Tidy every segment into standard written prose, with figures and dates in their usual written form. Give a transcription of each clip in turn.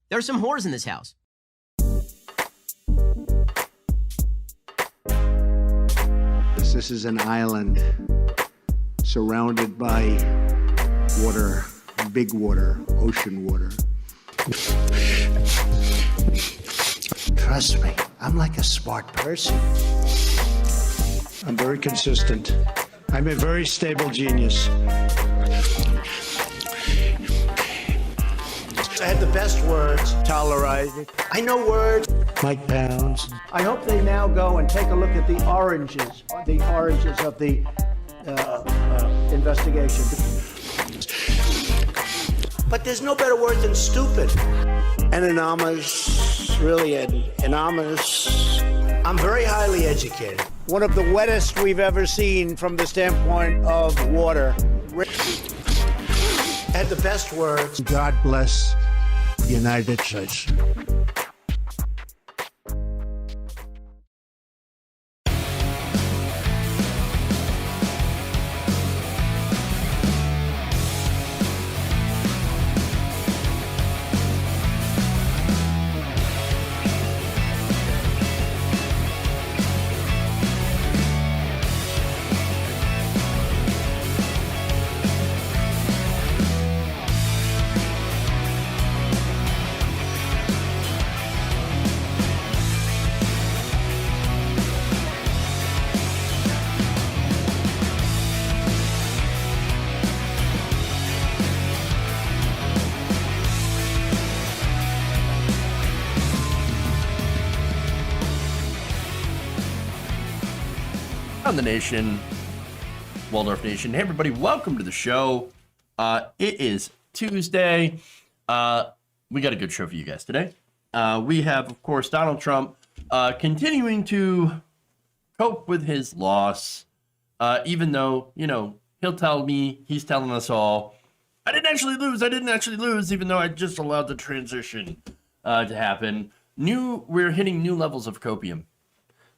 There are some whores in this house. This is an island surrounded by water, big water, ocean water. Trust me, I'm like a smart person. I'm very consistent. I'm a very stable genius. I had the best words. Tolerate. I know words. Mike Pounds. I hope they now go and take a look at the oranges of the investigation. But there's no better word than stupid. And anomalous, really anomalous. I'm very highly educated. One of the wettest we've ever seen from the standpoint of water. Had the best words. God bless the United States. On the nation, Waldorf Nation. Hey, everybody, welcome to the show. It is Tuesday. We got a good show for you guys today. We have, of course, Donald Trump continuing to cope with his loss, even though, he'll tell me, he's telling us all, I didn't actually lose, even though I just allowed the transition to happen. We're hitting new levels of copium,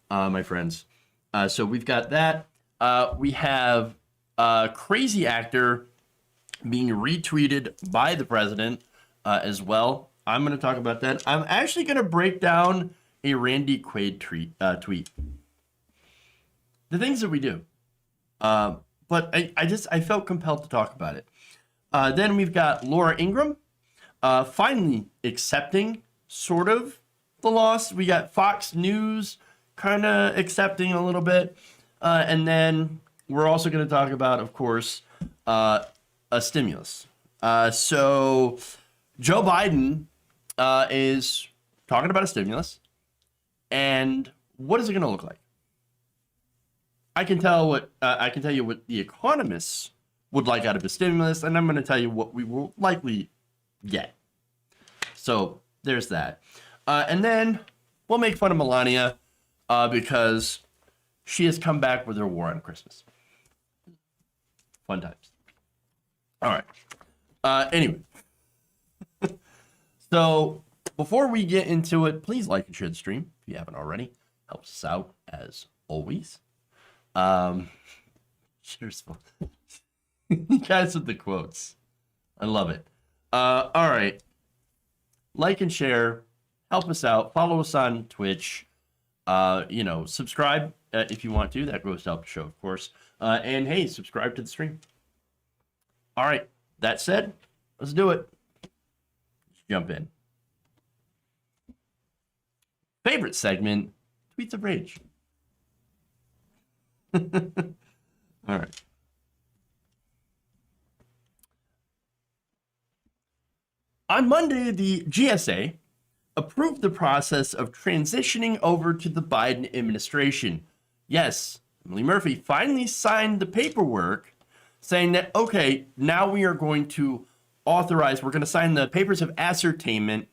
my friends. So we've got that. We have a crazy actor being retweeted by the president as well. I'm going to talk about that. I'm actually going to break down a Randy Quaid tweet. The things that we do. But I felt compelled to talk about it. Then we've got Laura Ingraham finally accepting sort of the loss. We got Fox News kind of accepting a little bit. And then we're also going to talk about, of course, a stimulus. So Joe Biden is talking about a stimulus. And what is it going to look like? I can tell you what the economists would like out of the stimulus, and I'm going to tell you what we will likely get. So there's that. And then we'll make fun of Melania because she has come back with her war on Christmas. Fun times. All right. Anyway. So before we get into it, please like and share the stream if you haven't already. Helps us out as always. Cheers. You guys with the quotes. I love it. All right. Like and share. Help us out. Follow us on Twitch. Subscribe if you want to. That goes to help the show, of course. And hey, subscribe to the stream. All right. That said, let's do it. Let's jump in. Favorite segment, Tweets of Rage. All right. On Monday, the GSA approved the process of transitioning over to the Biden administration. Yes, Emily Murphy finally signed the paperwork saying that, okay, now we are going to we're going to sign the papers of ascertainment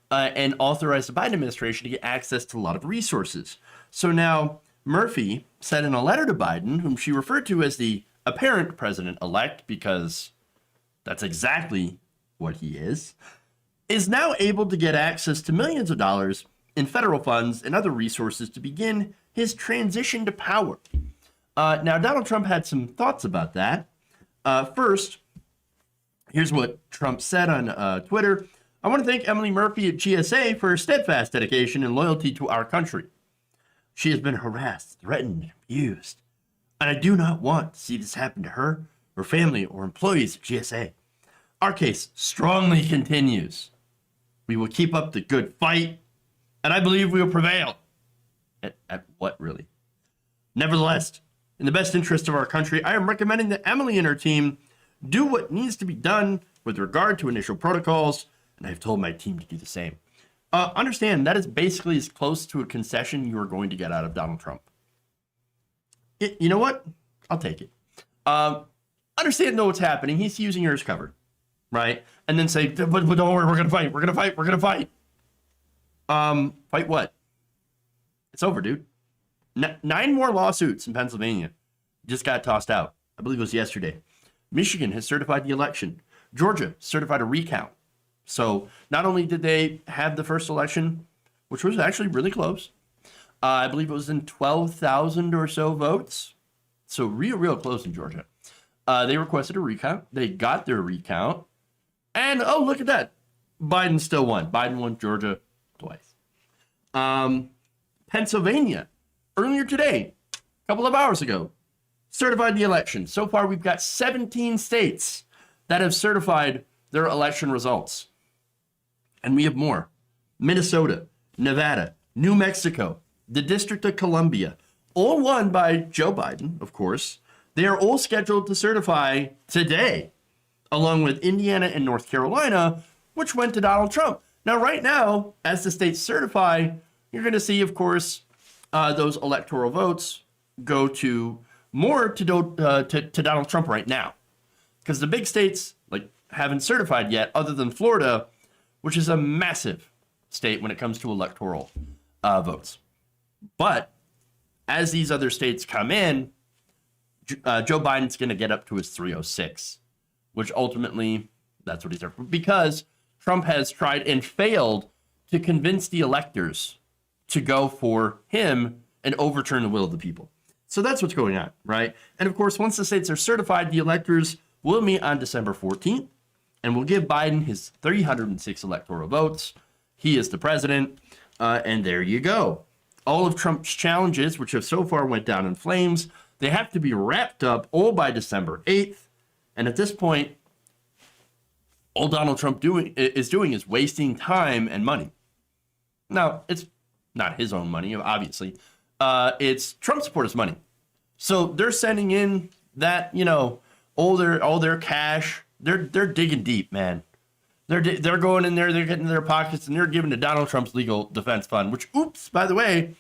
and authorize the Biden administration to get access to a lot of resources. So now Murphy said in a letter to Biden, whom she referred to as the apparent president-elect, because that's exactly what he is now able to get access to millions of dollars in federal funds and other resources to begin his transition to power. Now, Donald Trump had some thoughts about that. First, here's what Trump said on Twitter. I want to thank Emily Murphy at GSA for her steadfast dedication and loyalty to our country. She has been harassed, threatened, and abused, and I do not want to see this happen to her, her family, or employees at GSA. Our case strongly continues. We will keep up the good fight, and I believe we will prevail. At what, really? Nevertheless, in the best interest of our country, I am recommending that Emily and her team do what needs to be done with regard to initial protocols, and I have told my team to do the same. Understand, that is basically as close to a concession you are going to get out of Donald Trump. You know what? I'll take it. Understand, know what's happening. He's using her as cover, right? And then say, but don't worry, we're going to fight. We're going to fight. We're going to fight. Fight what? It's over, dude. 9 more lawsuits in Pennsylvania just got tossed out. I believe it was yesterday. Michigan has certified the election. Georgia certified a recount. So not only did they have the first election, which was actually really close, I believe it was in 12,000 or so votes. So real close in Georgia. They requested a recount. They got their recount. And, oh, look at that. Biden still won. Biden won Georgia twice. Pennsylvania, earlier today, a couple of hours ago, certified the election. So far, we've got 17 states that have certified their election results. And we have more. Minnesota, Nevada, New Mexico, the District of Columbia, all won by Joe Biden, of course. They are all scheduled to certify today, along with Indiana and North Carolina, which went to Donald Trump. Now, right now, as the states certify, you're going to see, of course, those electoral votes go to more to Donald Trump right now. Because the big states haven't certified yet, other than Florida, which is a massive state when it comes to electoral votes. But as these other states come in, Joe Biden's going to get up to his 306, which ultimately, that's what he's there for. Because Trump has tried and failed to convince the electors to go for him and overturn the will of the people. So that's what's going on, right? And of course, once the states are certified, the electors will meet on December 14th, and will give Biden his 306 electoral votes. He is the president, and there you go. All of Trump's challenges, which have so far went down in flames, they have to be wrapped up all by December 8th. And at this point, all Donald Trump is doing is wasting time and money. Now, it's not his own money, obviously. It's Trump supporters' money. So they're sending in that, all their cash. They're digging deep, man. They're going in there, they're getting in their pockets, and they're giving to Donald Trump's legal defense fund, which, oops, by the way,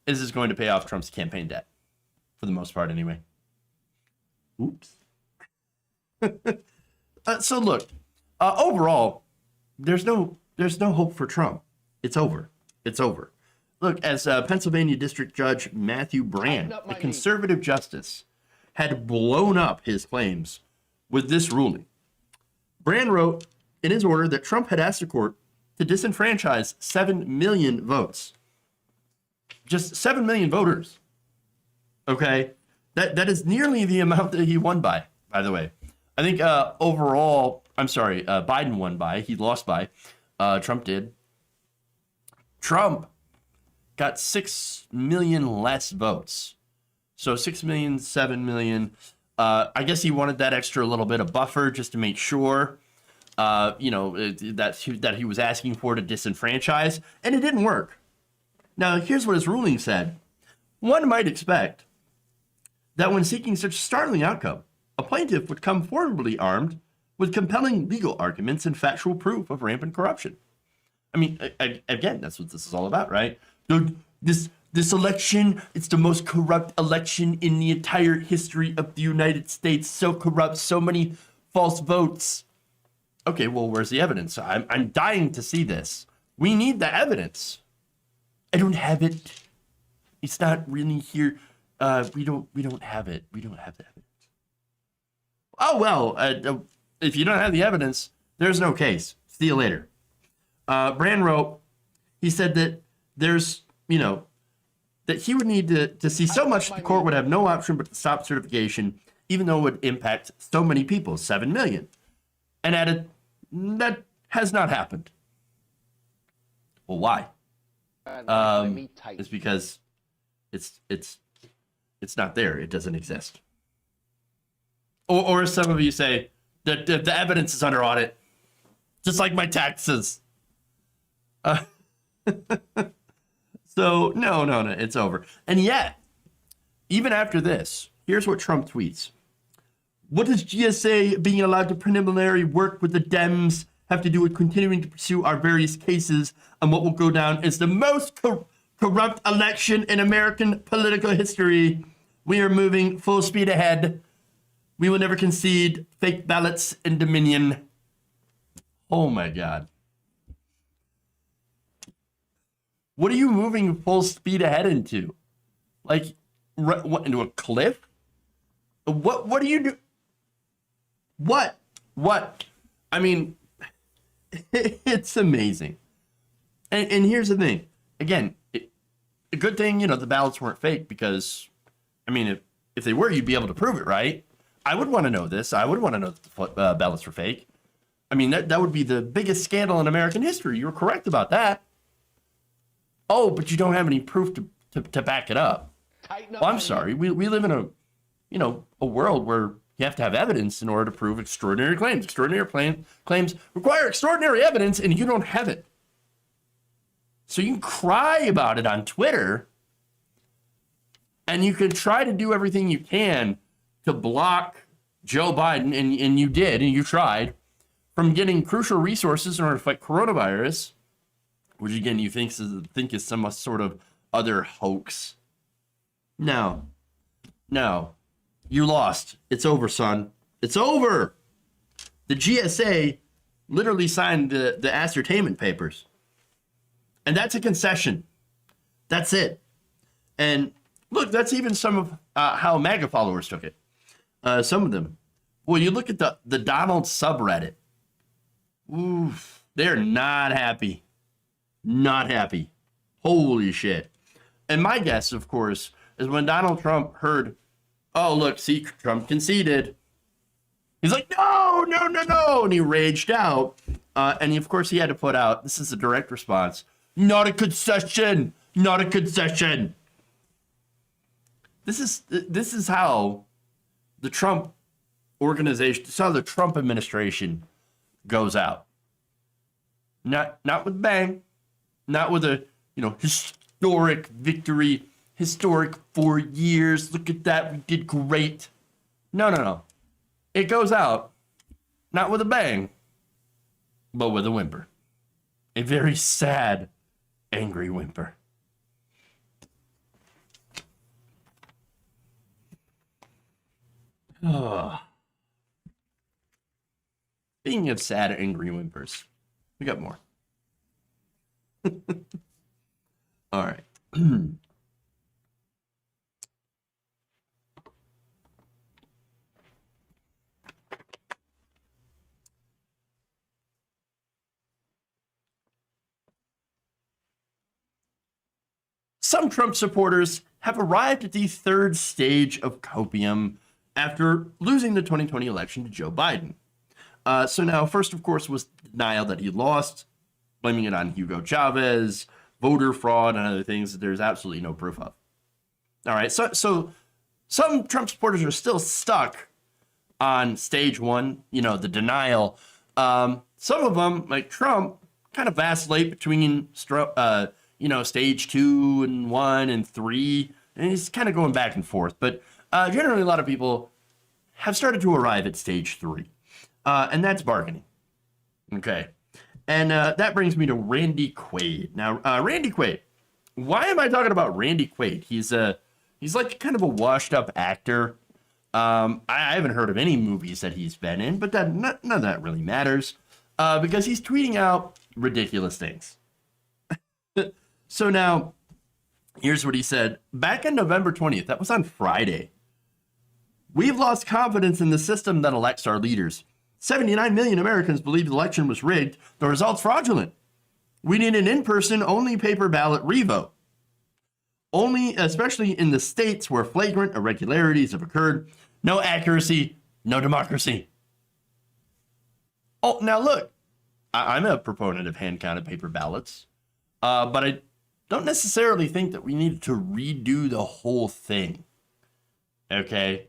is going to pay off Trump's campaign debt. For the most part, anyway. Oops. So look, overall, there's no hope for Trump. It's over. It's over. Look, as Pennsylvania District Judge Matthew Brand, a conservative justice, had blown up his claims with this ruling. Brand wrote in his order that Trump had asked the court to disenfranchise 7 million votes. Just 7 million voters. Okay? That is nearly the amount that he won by the way. I think overall, Biden won by, he lost by, Trump did. Trump got 6 million less votes. So 6 million, 7 million. I guess he wanted that extra little bit of buffer just to make sure, that he was asking for to disenfranchise, and it didn't work. Now, here's what his ruling said. One might expect that when seeking such a startling outcome, a plaintiff would come formidably armed with compelling legal arguments and factual proof of rampant corruption. I mean, again, that's what this is all about, right? This election, it's the most corrupt election in the entire history of the United States. So corrupt, so many false votes. Okay, well, where's the evidence? I'm dying to see this. We need the evidence. I don't have it. It's not really here. We don't have it. We don't have the evidence. Oh, well, if you don't have the evidence, there's no case. See you later. Brand wrote, he said that there's, that he would need to see so much the court would have no option but to stop certification, even though it would impact so many people, 7 million. And added, that has not happened. Well, why? It's because it's not there. It doesn't exist. Or as some of you say, the evidence is under audit, just like my taxes. So no, it's over. And yet, even after this, here's what Trump tweets. What does GSA being allowed to preliminary work with the Dems have to do with continuing to pursue our various cases and what will go down as the most corrupt election in American political history? We are moving full speed ahead. We will never concede fake ballots in Dominion. Oh my God. What are you moving full speed ahead into? Like, what, into a cliff? What do you do? What? I mean, it's amazing. And here's the thing. Again, a good thing, the ballots weren't fake because, I mean, if they were, you'd be able to prove it, right? I would want to know this. I would want to know that the ballots were fake. I mean, that would be the biggest scandal in American history. You were correct about that. Oh, but you don't have any proof to back it up. Well, I'm sorry. We live in a world where you have to have evidence in order to prove extraordinary claims. Extraordinary claims require extraordinary evidence, and you don't have it. So you can cry about it on Twitter, and you can try to do everything you can to block Joe Biden, and you did, and you tried, from getting crucial resources in order to fight coronavirus, which again you think is some sort of other hoax. No. You lost. It's over, son. It's over. The GSA literally signed the ascertainment papers. And that's a concession. That's it. And look, that's even some of how MAGA followers took it. Some of them. Well, you look at the Donald subreddit. Oof, they're not happy. Not happy. Holy shit. And my guess, of course, is when Donald Trump heard, oh, look, see, Trump conceded. He's like, no. And he raged out. And of course, he had to put out, this is a direct response, not a concession. This is how the Trump organization, this is how the Trump administration goes out. Not with a bang, not with a, historic victory, historic 4 years. Look at that, we did great. No. It goes out, not with a bang, but with a whimper. A very sad, angry whimper. Oh. Speaking of sad, angry whimpers, we got more. All right. Some Trump supporters have arrived at the third stage of copium after losing the 2020 election to Joe Biden. So now, first, of course, was denial that he lost, blaming it on Hugo Chavez, voter fraud, and other things that there's absolutely no proof of. All right, so some Trump supporters are still stuck on stage one, the denial. Some of them, like Trump, kind of vacillate between, stage 2 and 1 and 3, and he's kind of going back and forth. But generally, a lot of people have started to arrive at stage 3, and that's bargaining. Okay. And that brings me to Randy Quaid. Now, Randy Quaid. Why am I talking about Randy Quaid? He's like kind of a washed-up actor. I haven't heard of any movies that he's been in, but none of that really matters because he's tweeting out ridiculous things. So now, here's what he said. Back on November 20th, that was on Friday, we've lost confidence in the system that elects our leaders. 79 million Americans believe the election was rigged, the results fraudulent. We need an in-person, only paper ballot revote. Only, especially in the states where flagrant irregularities have occurred. No accuracy, no democracy. Oh, now look, I'm a proponent of hand-counted paper ballots. But I don't necessarily think that we need to redo the whole thing. Okay,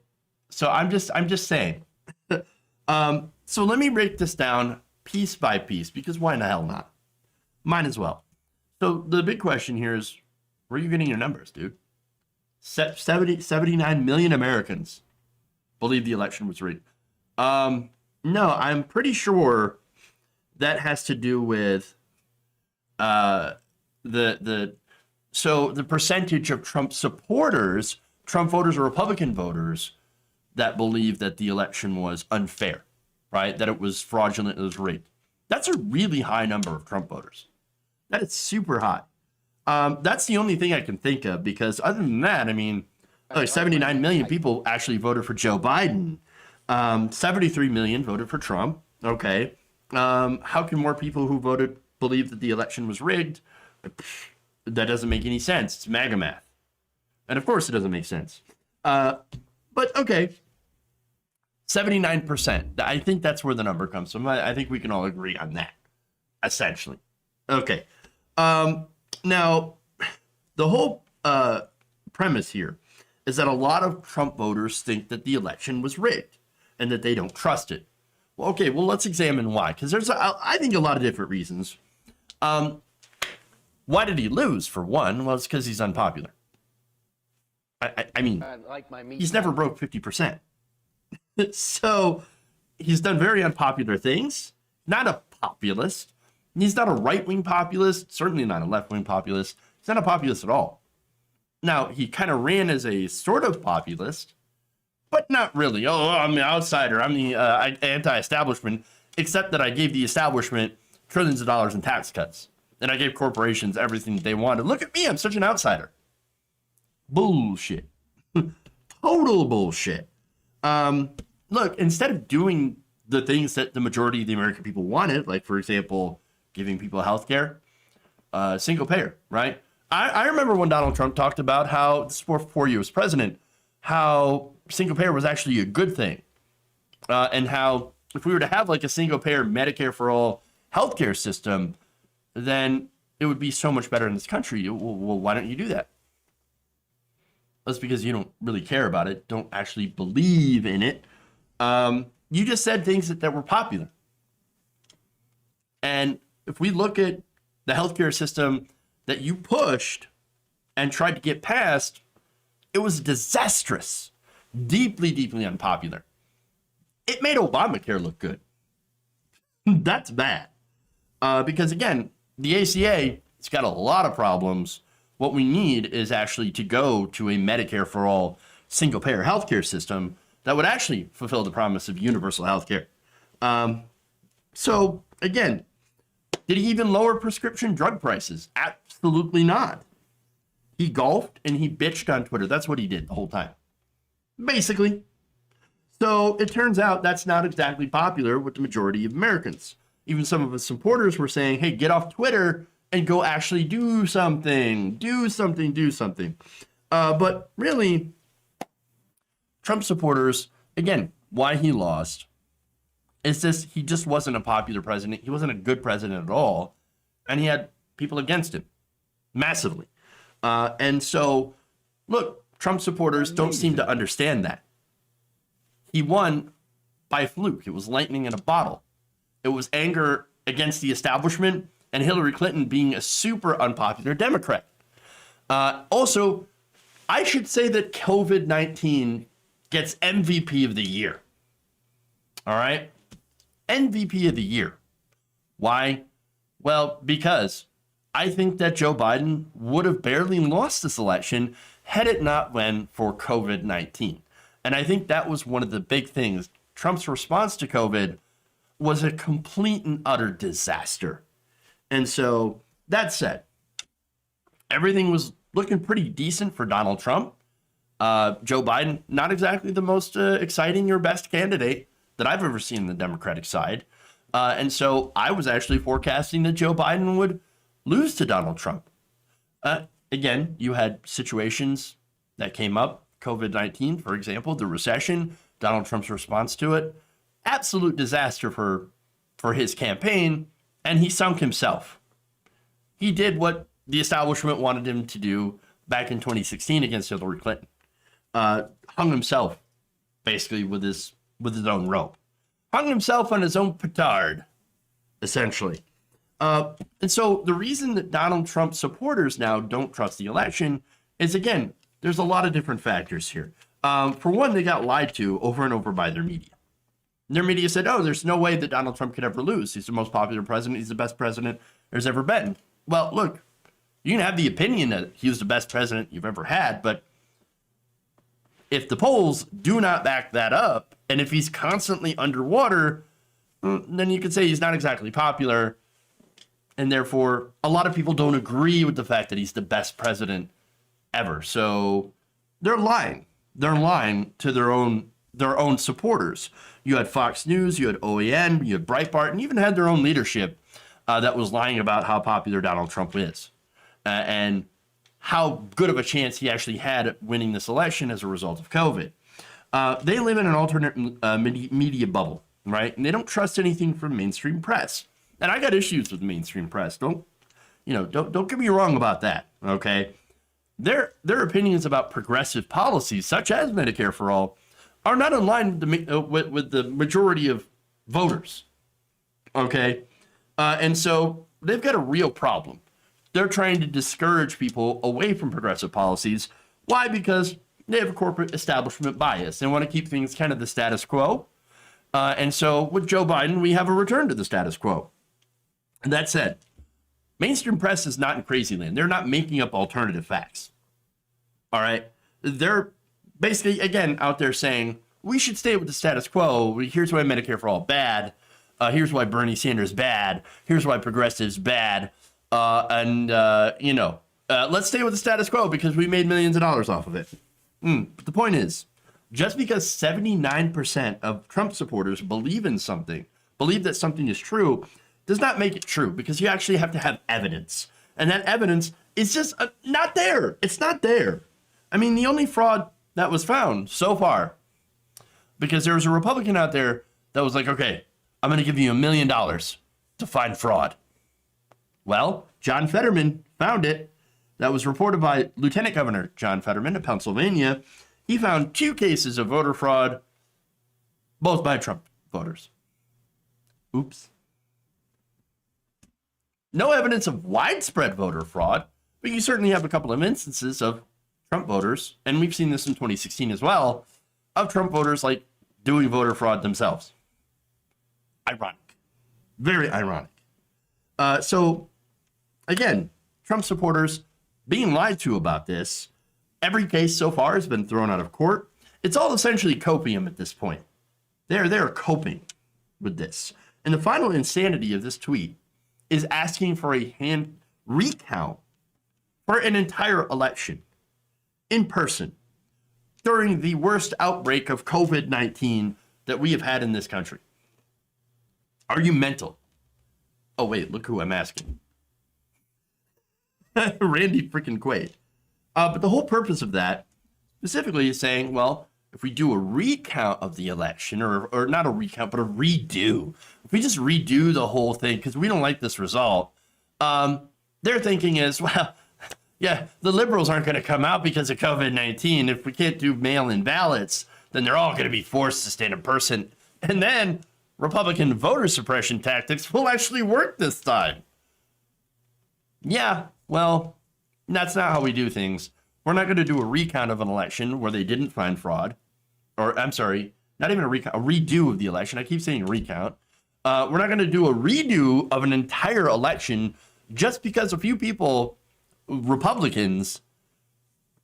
so I'm just saying. So let me break this down piece by piece, because why in the hell not? Might as well. So the big question here is, where are you getting your numbers, dude? 79 million Americans believe the election was rigged. No, I'm pretty sure that has to do with the percentage of Trump supporters, Trump voters or Republican voters, that believe that the election was unfair, right? That it was fraudulent, it was rigged. That's a really high number of Trump voters. That is super high. That's the only thing I can think of, because other than that, I mean, 79 million people actually voted for Joe Biden. 73 million voted for Trump. Okay. How can more people who voted believe that the election was rigged? That doesn't make any sense. It's MAGA math. And of course it doesn't make sense. But okay. 79%. I think that's where the number comes from. I think we can all agree on that, essentially. Okay. Now, the whole premise here is that a lot of Trump voters think that the election was rigged and that they don't trust it. Well, okay, well, let's examine why, because there's, I think, a lot of different reasons. Why did he lose, for one? Well, it's because he's unpopular. I mean, he's never broke 50%. So he's done very unpopular things. Not a populist. He's not a right-wing populist, certainly not a left-wing populist. He's not a populist at all. Now, he kind of ran as a sort of populist, but not really. Oh, I'm the outsider. I'm the anti-establishment, except that I gave the establishment trillions of dollars in tax cuts. And I gave corporations everything that they wanted. Look at me. I'm such an outsider. Bullshit. Total bullshit. Look, instead of doing the things that the majority of the American people wanted, like, for example, giving people health care, single payer, right? I remember when Donald Trump talked about how, this was before he was president, how single payer was actually a good thing. And how if we were to have like a single payer Medicare for all healthcare system, then it would be so much better in this country. Well, why don't you do that? That's because you don't really care about it, don't actually believe in it. You just said things that were popular. And if we look at the healthcare system that you pushed and tried to get passed, it was disastrous, deeply, deeply unpopular. It made Obamacare look good. That's bad. Because again, the ACA, it's got a lot of problems. What we need is actually to go to a Medicare for all single payer healthcare system that would actually fulfill the promise of universal healthcare. So again, did he even lower prescription drug prices? Absolutely not. He golfed and he bitched on Twitter. That's what he did the whole time, basically. So it turns out that's not exactly popular with the majority of Americans. Even some of his supporters were saying, hey, get off Twitter and go actually do something. Do something. But really, Trump supporters, again, why he lost is this: he just wasn't a popular president. He wasn't a good president at all. And he had people against him massively. And so, look, Trump supporters don't seem to understand that. He won by fluke. It was lightning in a bottle. It was anger against the establishment and Hillary Clinton being a super unpopular Democrat. Also, I should say that COVID-19 gets MVP of the year. All right? MVP of the year. Why? Well, because I think that Joe Biden would have barely lost this election had it not been for COVID-19. And I think that was one of the big things. Trump's response to COVID was a complete and utter disaster. And so, that said, everything was looking pretty decent for Donald Trump. Joe Biden, not exactly the most exciting or best candidate that I've ever seen on the Democratic side. And so I was actually forecasting that Joe Biden would lose to Donald Trump. Again, you had situations that came up. COVID-19, for example, the recession, Donald Trump's response to it, absolute disaster for his campaign, and he sunk himself. he did what the establishment wanted him to do back in 2016 against Hillary Clinton. Hung himself basically with his own rope. Hung himself on his own petard, essentially. And so the reason that Donald Trump supporters now don't trust the election is, again, there's a lot of different factors here. For one, they got lied to over and over by their media. Their media said, oh, there's no way that Donald Trump could ever lose. He's the most popular president. He's the best president there's ever been. Well, look, you can have the opinion that he was the best president you've ever had, but if the polls do not back that up, and if he's constantly underwater, then you could say he's not exactly popular, and therefore a lot of people don't agree with the fact that he's the best president ever. So they're lying. They're lying to their own supporters. You had Fox News, you had OAN, you had Breitbart, and even had their own leadership that was lying about how popular Donald Trump is and how good of a chance he actually had at winning this election as a result of COVID. They live in an alternate media bubble, right? And they don't trust anything from mainstream press. And I got issues with mainstream press. Don't get me wrong about that, okay? Their opinions about progressive policies, such as Medicare for All, are not in line with the majority of voters, okay? And so they've got a real problem. They're trying to discourage people away from progressive policies. Why? Because they have a corporate establishment bias. They want to keep things kind of the status quo. And so with Joe Biden, we have a return to the status quo. And that said, mainstream press is not in crazy land. They're not making up alternative facts. All right? They're basically, again, out there saying, we should stay with the status quo. Here's why Medicare for All bad. Here's why Bernie Sanders bad. Here's why progressives bad. Let's stay with the status quo because we made millions of dollars off of it. But the point is, just because 79% of Trump supporters believe in something, believe that something is true, does not make it true, because you actually have to have evidence. And that evidence is just not there. It's not there. I mean, the only fraud that was found so far, because there was a Republican out there that was like, okay, I'm going to give you $1 million to find fraud. Well, John Fetterman found it. That was reported by Lieutenant Governor John Fetterman of Pennsylvania. He found 2 cases of voter fraud, both by Trump voters. Oops. No evidence of widespread voter fraud, but you certainly have a couple of instances of Trump voters, and we've seen this in 2016 as well, of Trump voters like doing voter fraud themselves. Ironic. Very ironic. So, again, Trump supporters being lied to about this. Every case so far has been thrown out of court. It's all essentially copium at this point. They're coping with this. And the final insanity of this tweet is asking for a hand recount for an entire election in person during the worst outbreak of COVID-19 that we have had in this country. Are you mental? Oh, wait, look who I'm asking. Randy freaking Quaid. But the whole purpose of that specifically is saying, well, if we do a recount of the election, or not a recount, but a redo, if we just redo the whole thing because we don't like this result, their thinking is, well, yeah, the liberals aren't going to come out because of COVID-19. If we can't do mail-in ballots, then they're all going to be forced to stand in person. And then Republican voter suppression tactics will actually work this time. Yeah, well, that's not how we do things. We're not going to do a recount of an election where they didn't find fraud. Or, I'm sorry, not even a recount, a redo of the election. I keep saying recount. We're not going to do a redo of an entire election just because a few people, Republicans,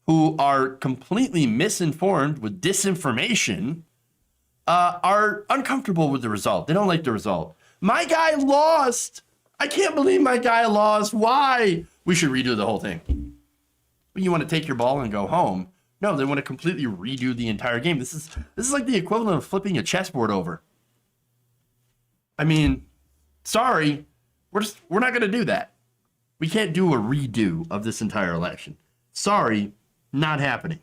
who are completely misinformed with disinformation, are uncomfortable with the result. They don't like the result. My guy lost. I can't believe my guy lost. Why? We should redo the whole thing. You want to take your ball and go home. No, they want to completely redo the entire game. This is like the equivalent of flipping a chessboard over. I mean, sorry, we're not going to do that. We can't do a redo of this entire election. Sorry, not happening.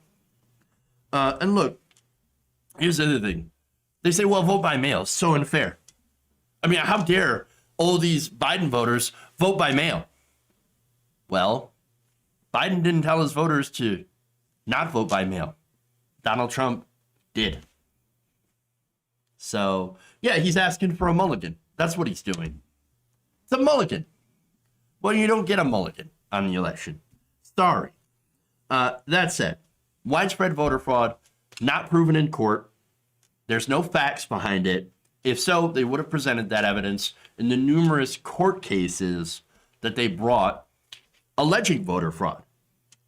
And look, here's the other thing. They say, well, vote by mail. So unfair. I mean, how dare all these Biden voters vote by mail? Well, Biden didn't tell his voters to not vote by mail. Donald Trump did. So, yeah, he's asking for a mulligan. That's what he's doing. It's a mulligan. Well, you don't get a mulligan on the election. Sorry. That said, widespread voter fraud, not proven in court. There's no facts behind it. If so, they would have presented that evidence in the numerous court cases that they brought alleging voter fraud.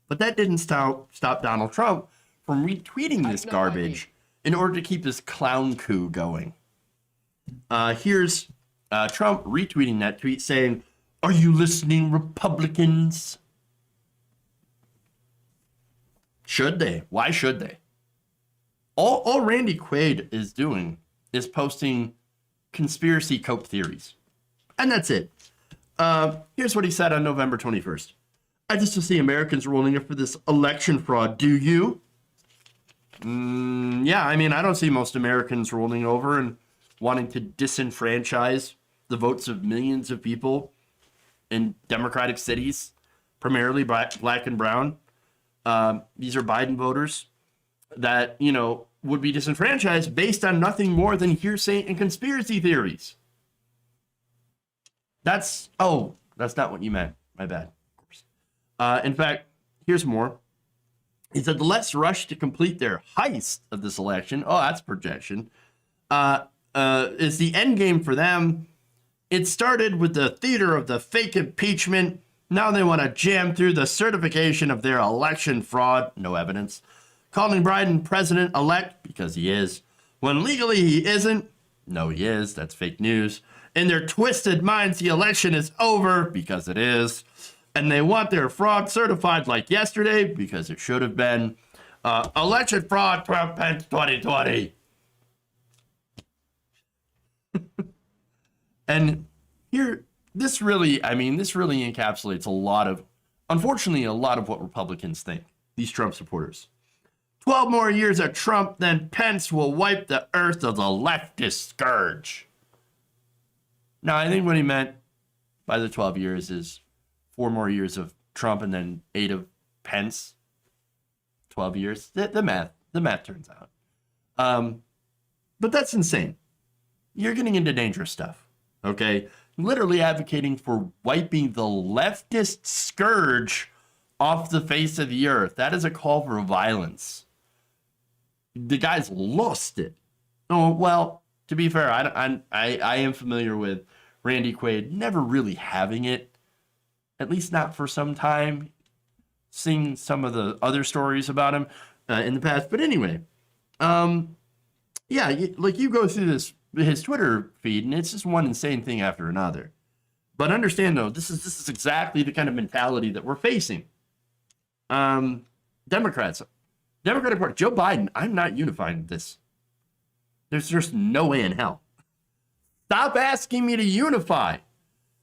But that didn't stop Donald Trump from retweeting this garbage in order to keep this clown coup going. Here's Trump retweeting that tweet saying, "Are you listening, Republicans?" Should they? Why should they? All Randy Quaid is doing is posting conspiracy cope theories. And that's it. Here's what he said on November 21st. "I just see Americans rolling up for this election fraud. Do you?" Yeah, I mean, I don't see most Americans rolling over and wanting to disenfranchise the votes of millions of people in Democratic cities, primarily black and brown. These are Biden voters that, would be disenfranchised based on nothing more than hearsay and conspiracy theories. That's not what you meant. My bad. Of course. In fact, here's more. He said the less rush to complete their heist of this election. Oh, that's projection. Is the end game for them. It started with the theater of the fake impeachment. Now they want to jam through the certification of their election fraud. No evidence. Calling Biden president-elect, because he is, when legally he isn't. No, he is. That's fake news. In their twisted minds, the election is over, because it is. And they want their fraud certified like yesterday, because it should have been. Election fraud, Trump, Pence 2020. And here, this really encapsulates unfortunately, a lot of what Republicans think, these Trump supporters. 12 more years of Trump, then Pence will wipe the earth of the leftist scourge. Now, I think what he meant by the 12 years is 4 more years of Trump and then 8 of Pence. 12 years. The math turns out. But that's insane. You're getting into dangerous stuff, okay? Literally advocating for wiping the leftist scourge off the face of the earth. That is a call for violence. The guy's lost it. Oh, well, to be fair, I am familiar with Randy Quaid never really having it, at least not for some time, seeing some of the other stories about him in the past. But anyway, you go through his Twitter feed, and it's just one insane thing after another. But understand, though, this is exactly the kind of mentality that we're facing. Democratic Party, Joe Biden, I'm not unifying this. There's just no way in hell. Stop asking me to unify.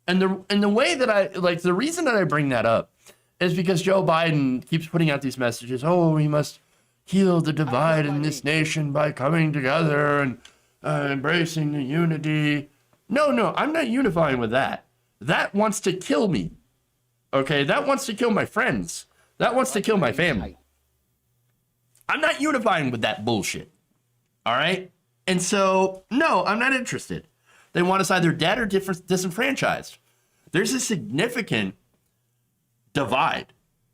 And the way that the reason that I bring that up is because Joe Biden keeps putting out these messages. Oh, we must heal the divide in this nation by coming together and embracing the unity. No, I'm not unifying with that. That wants to kill me. Okay, that wants to kill my friends. That wants to kill my family. I'm not unifying with that bullshit. All right? And so, no, I'm not interested. They want us either dead or disenfranchised. There's a significant divide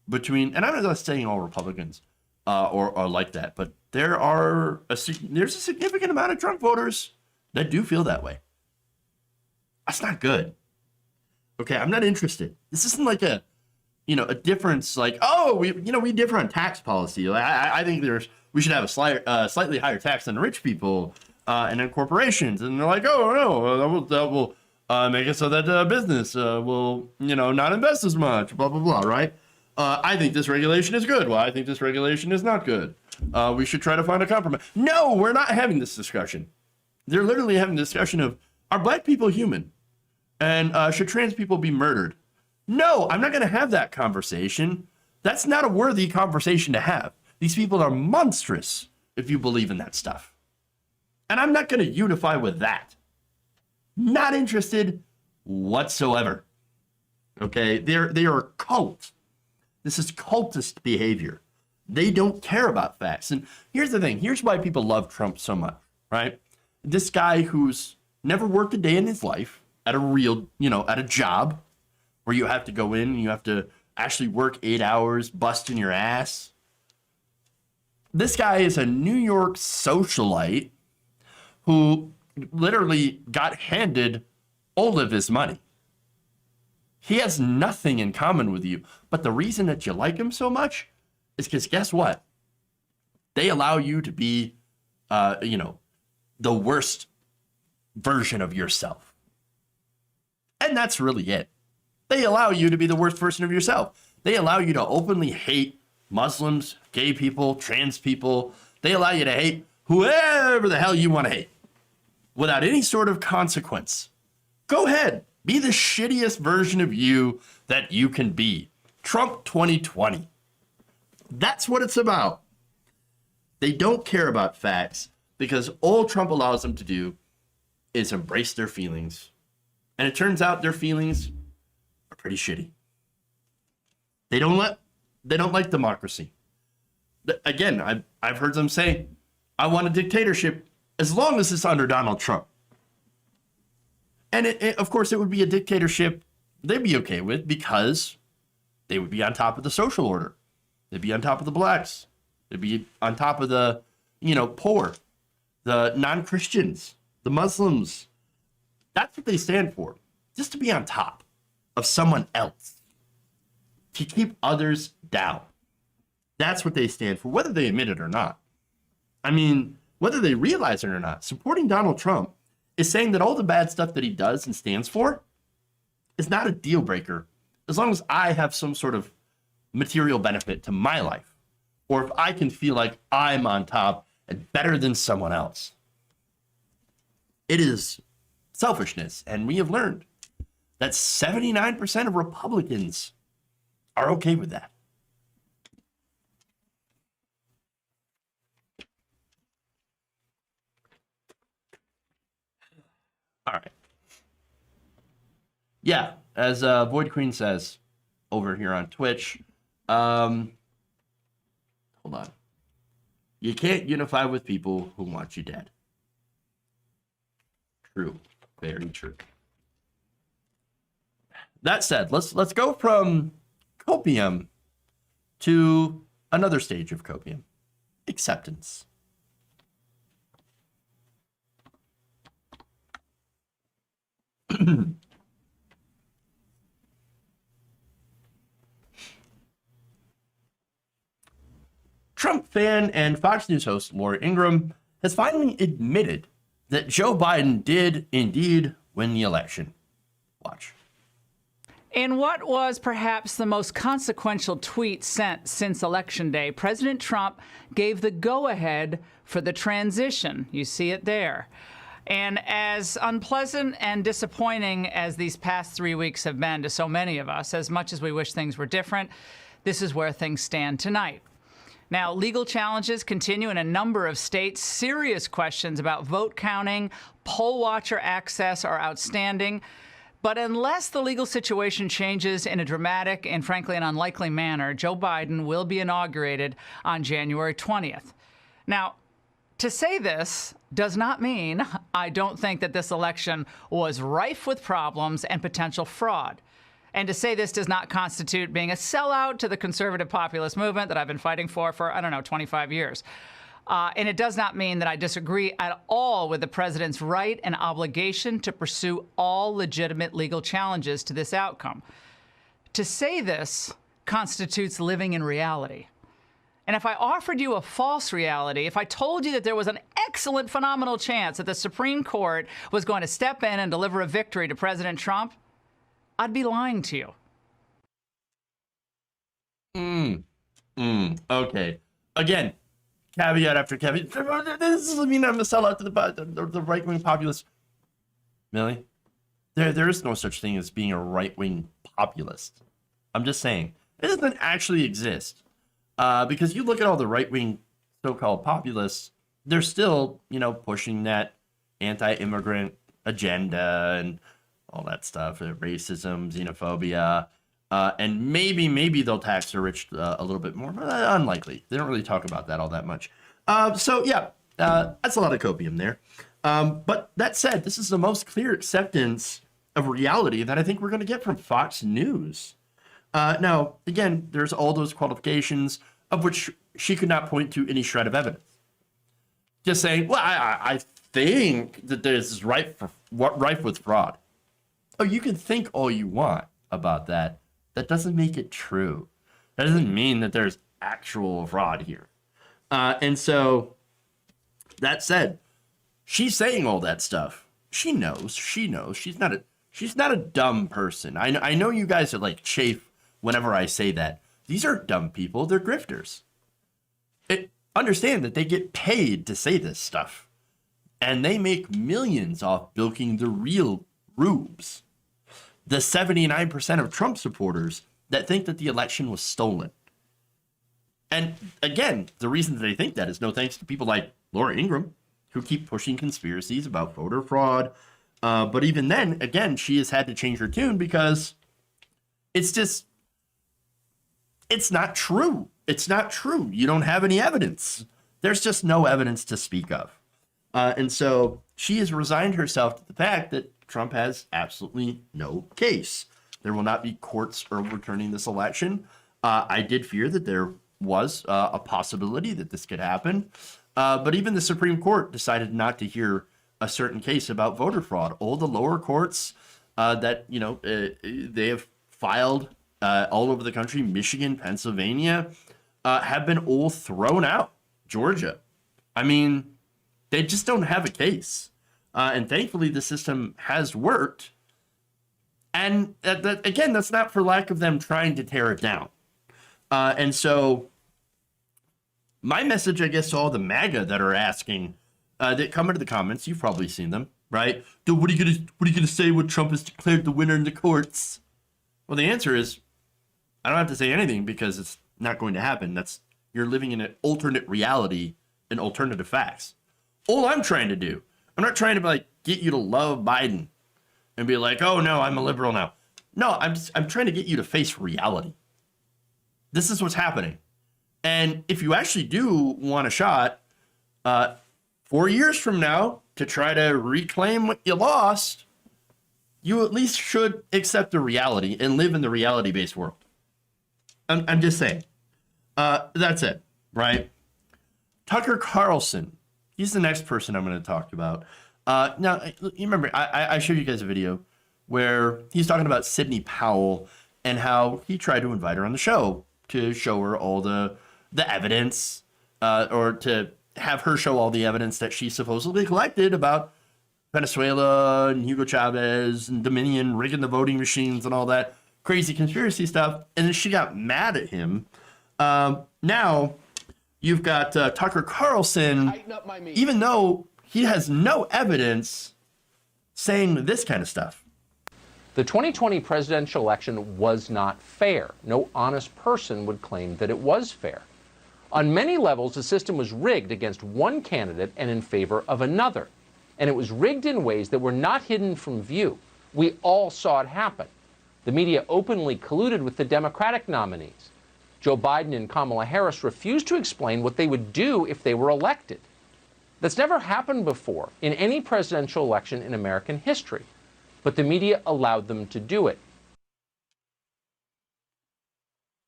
between, and I'm not saying all Republicans are like that, but there's a significant amount of Trump voters that do feel that way. That's not good. Okay, I'm not interested. This isn't like a difference like, oh, we differ on tax policy. I think we should have a slightly higher tax on rich people and then corporations. And they're like, oh, no, that will make it so that business will, not invest as much, blah, blah, blah, right? I think this regulation is good. Well, I think this regulation is not good. We should try to find a compromise. No, we're not having this discussion. They're literally having a discussion of, are black people human? And should trans people be murdered? No, I'm not going to have that conversation. That's not a worthy conversation to have. These people are monstrous if you believe in that stuff. And I'm not going to unify with that. Not interested whatsoever. Okay, they are a cult. This is cultist behavior. They don't care about facts. And here's the thing. Here's why people love Trump so much, right? This guy who's never worked a day in his life at a real, at a job where you have to go in and you have to actually work 8 hours, busting your ass. This guy is a New York socialite who literally got handed all of his money. He has nothing in common with you. But the reason that you like him so much is because guess what? They allow you to be, the worst version of yourself. And that's really it. They allow you to be the worst version of yourself. They allow you to openly hate Muslims, gay people, trans people. They allow you to hate whoever the hell you want to hate without any sort of consequence. Go ahead. Be the shittiest version of you that you can be. Trump 2020. That's what it's about. They don't care about facts because all Trump allows them to do is embrace their feelings. And it turns out their feelings are pretty shitty. They don't like democracy. Again, I've heard them say, I want a dictatorship as long as it's under Donald Trump. And of course, it would be a dictatorship they'd be okay with because they would be on top of the social order. They'd be on top of the blacks. They'd be on top of the, poor, the non-Christians, the Muslims. That's what they stand for. Just to be on top of someone else. To keep others down. That's what they stand for, whether they admit it or not. I mean, whether they realize it or not, supporting Donald Trump is saying that all the bad stuff that he does and stands for is not a deal breaker as long as I have some sort of material benefit to my life, or if I can feel like I'm on top and better than someone else. It is selfishness, and we have learned that 79% of Republicans are okay with that. All right. Yeah, as Void Queen says over here on Twitch, hold on. You can't unify with people who want you dead. True. Very true. That said, let's go from copium to another stage of copium. Acceptance. Trump fan and Fox News host Laura Ingraham has finally admitted that Joe Biden did indeed win the election. Watch. In what was perhaps the most consequential tweet sent since Election Day, President Trump gave the go-ahead for the transition. You see it there. And as unpleasant and disappointing as these past 3 weeks have been to so many of us, as much as we wish things were different, this is where things stand tonight. Now, legal challenges continue in a number of states. Serious questions about vote counting, poll watcher access are outstanding. But unless the legal situation changes in a dramatic and frankly an unlikely manner, Joe Biden will be inaugurated on January 20th. Now, to say this does not mean I don't think that this election was rife with problems and potential fraud. And to say this does not constitute being a sellout to the conservative populist movement that I've been fighting for, 25 years. And it does not mean that I disagree at all with the president's right and obligation to pursue all legitimate legal challenges to this outcome. To say this constitutes living in reality. And if I offered you a false reality, if I told you that there was an excellent, phenomenal chance that the Supreme Court was going to step in and deliver a victory to President Trump, I'd be lying to you. Okay. Again, caveat after caveat. This doesn't mean I'm going to sell out to the right-wing populist. Millie, there is no such thing as being a right-wing populist. I'm just saying. It doesn't actually exist. Because you look at all the right-wing so-called populists, they're still, pushing that anti-immigrant agenda and all that stuff, racism, xenophobia, and maybe they'll tax the rich a little bit more, but unlikely. They don't really talk about that all that much. So yeah, that's a lot of copium there. But that said, this is the most clear acceptance of reality that I think we're going to get from Fox News. Now, again, there's all those qualifications of which she could not point to any shred of evidence. Just saying, well, I think that this is rife with fraud. Oh, you can think all you want about that. That doesn't make it true. That doesn't mean that there's actual fraud here. And so, that said, she's saying all that stuff. She knows. She's not a dumb person. I know you guys are like chafe whenever I say that. These are dumb people. They're grifters. Understand that they get paid to say this stuff. And they make millions off bilking the real rubes. The 79% of Trump supporters that think that the election was stolen. And again, the reason that they think that is no thanks to people like Laura Ingraham, who keep pushing conspiracies about voter fraud. But even then, again, she has had to change her tune because it's not true. It's not true. You don't have any evidence. There's just no evidence to speak of. And so she has resigned herself to the fact that Trump has absolutely no case. There will not be courts overturning this election. I did fear that there was a possibility that this could happen. But even the Supreme Court decided not to hear a certain case about voter fraud. All the lower courts that, they have filed all over the country, Michigan, Pennsylvania, have been all thrown out. Georgia. I mean, they just don't have a case. And thankfully, the system has worked. And again, that's not for lack of them trying to tear it down. And so my message, I guess, to all the MAGA that are asking, that come into the comments, you've probably seen them, right? Dude, what are you gonna say when Trump has declared the winner in the courts? Well, the answer is, I don't have to say anything because it's not going to happen. You're living in an alternate reality and alternative facts. All I'm trying to do, I'm not trying to get you to love Biden and be like, oh no, I'm a liberal now. No, I'm trying to get you to face reality. This is what's happening. And if you actually do want a shot 4 years from now to try to reclaim what you lost, you at least should accept the reality and live in the reality-based world. I'm just saying. That's it, right? Tucker Carlson. He's the next person I'm going to talk about. Now, you remember, I showed you guys a video where he's talking about Sidney Powell and how he tried to invite her on the show to show her all the evidence, or to have her show all the evidence that she supposedly collected about Venezuela and Hugo Chavez and Dominion rigging the voting machines and all that crazy conspiracy stuff. And then she got mad at him. Now you've got Tucker Carlson, even though he has no evidence, saying this kind of stuff. The 2020 presidential election was not fair. No honest person would claim that it was fair. On many levels, the system was rigged against one candidate and in favor of another. And it was rigged in ways that were not hidden from view. We all saw it happen. The media openly colluded with the Democratic nominees. Joe Biden and Kamala Harris refused to explain what they would do if they were elected. That's never happened before in any presidential election in American history. But the media allowed them to do it.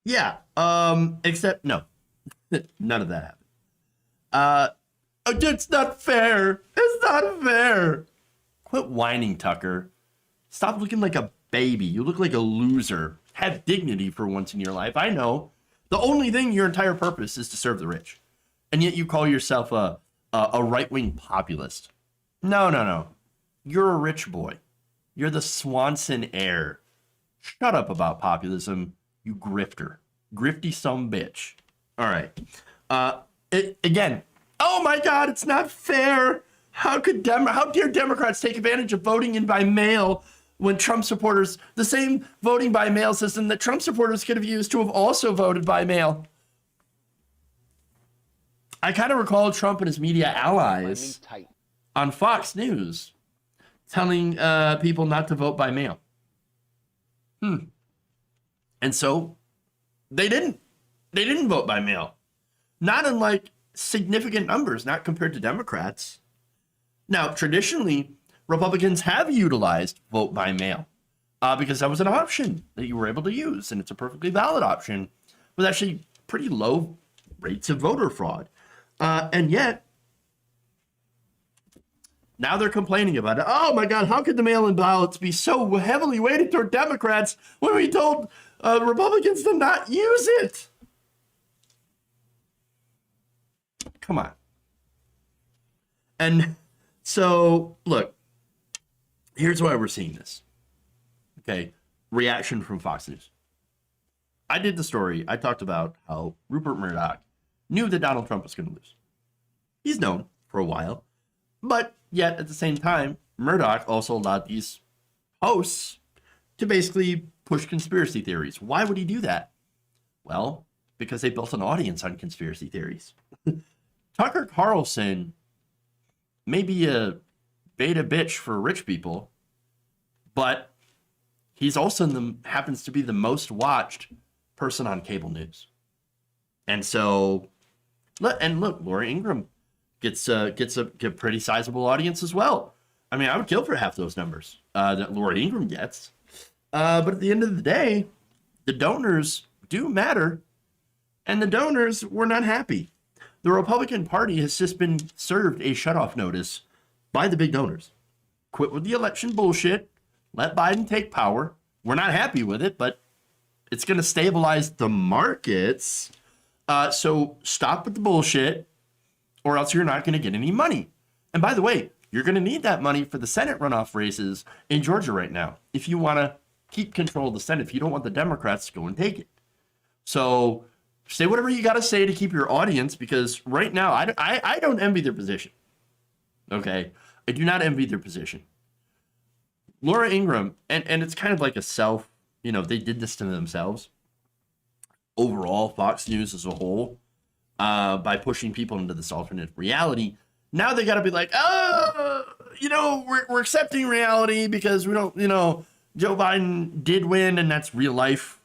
Yeah, except no, none of that happened. It's not fair. It's not fair. Quit whining, Tucker. Stop looking like a baby. You look like a loser. Have dignity for once in your life. I know. The only thing, your entire purpose is to serve the rich. And yet you call yourself a right-wing populist. No. You're a rich boy. You're the Swanson heir. Shut up about populism, you grifter. Grifty sumbitch. All right. Again, oh my God, it's not fair. How dare Democrats take advantage of voting in by mail when Trump supporters, the same voting by mail system that Trump supporters could have used to have also voted by mail. I kind of recall Trump and his media allies on Fox News telling people not to vote by mail. And so they didn't. They didn't vote by mail. Not in like significant numbers, not compared to Democrats. Now, traditionally, Republicans have utilized vote by mail because that was an option that you were able to use, and it's a perfectly valid option with actually pretty low rates of voter fraud. And yet, now they're complaining about it. Oh my God, how could the mail-in ballots be so heavily weighted toward Democrats when we told Republicans to not use it? Come on. And so, look, here's why we're seeing this. Okay, reaction from Fox News. I did the story. I talked about how Rupert Murdoch knew that Donald Trump was going to lose. He's known for a while. But yet, at the same time, Murdoch also allowed these hosts to basically push conspiracy theories. Why would he do that? Well, because they built an audience on conspiracy theories. Tucker Carlson may be a beta bitch for rich people, but he's also happens to be the most watched person on cable news. And so, look, Laura Ingraham gets a pretty sizable audience as well. I mean, I would kill for half those numbers that Laura Ingraham gets. But at the end of the day, the donors do matter, and the donors were not happy. The Republican Party has just been served a shutoff notice by the big donors. Quit with the election bullshit. Let Biden take power. We're not happy with it, but it's going to stabilize the markets. So stop with the bullshit, or else you're not going to get any money. And by the way, you're going to need that money for the Senate runoff races in Georgia right now if you want to keep control of the Senate, if you don't want the Democrats to go and take it. So say whatever you got to say to keep your audience, because right now I don't envy their position. Okay? I do not envy their position. Laura Ingraham, and it's kind of like a self, they did this to themselves. Overall, Fox News as a whole, by pushing people into this alternate reality. Now they got to be like, we're accepting reality because we don't, Joe Biden did win and that's real life.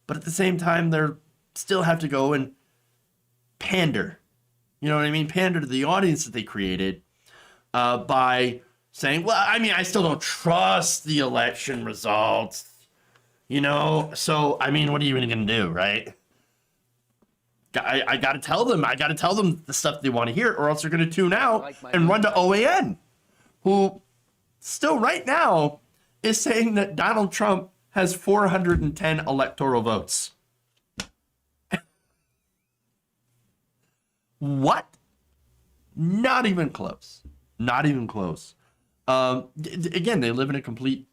But at the same time, they're still have to go and pander. You know what I mean? Pander to the audience that they created by saying, well, I mean, I still don't trust the election results. So, I mean, what are you even going to do, right? I got to tell them. I got to tell them the stuff they want to hear, or else they're going to tune out and run to OAN, who still right now is saying that Donald Trump has 410 electoral votes. What? Not even close. Not even close. Again, they live in a complete,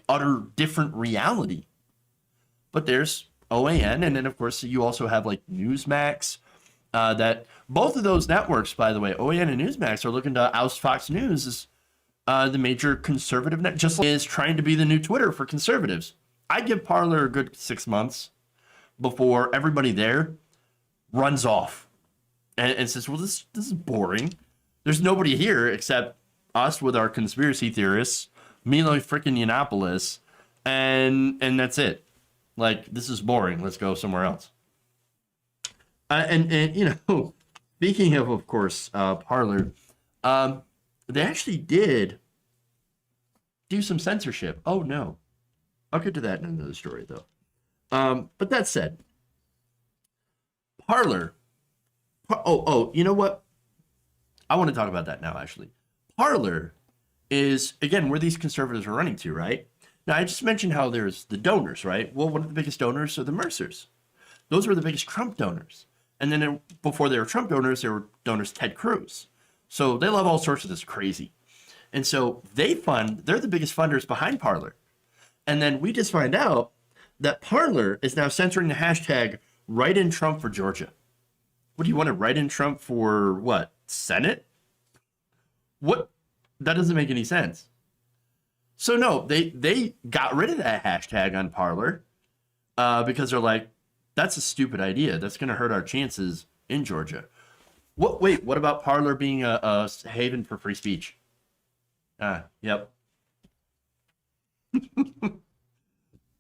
utter different reality. But there's OAN, and then, of course, you also have, Newsmax. That both of those networks, by the way, OAN and Newsmax, are looking to oust Fox News as the major conservative net, just like is trying to be the new Twitter for conservatives. I give Parler a good 6 months before everybody there runs off and says, well, this is boring. There's nobody here except us with our conspiracy theorists, Milo freaking Yiannopoulos, and that's it. This is boring. Let's go somewhere else. And speaking of course, Parler, they actually did do some censorship. Oh, no. I'll get to that in another story, though. But that said, Parler. You know what? I want to talk about that now, actually. Parler is, again, where these conservatives are running to, right? Now, I just mentioned how there's the donors, right? Well, one of the biggest donors are the Mercers. Those were the biggest Trump donors. And then before they were Trump donors, they were donors Ted Cruz. So they love all sorts of this crazy. And so they're the biggest funders behind Parler. And then we just find out that Parler is now censoring the hashtag Write in Trump for Georgia. What do you want to write in Trump for what? Senate? What? That doesn't make any sense. So no, they got rid of that hashtag on Parler because they're like, that's a stupid idea. That's going to hurt our chances in Georgia. What about Parler being a haven for free speech? Yep.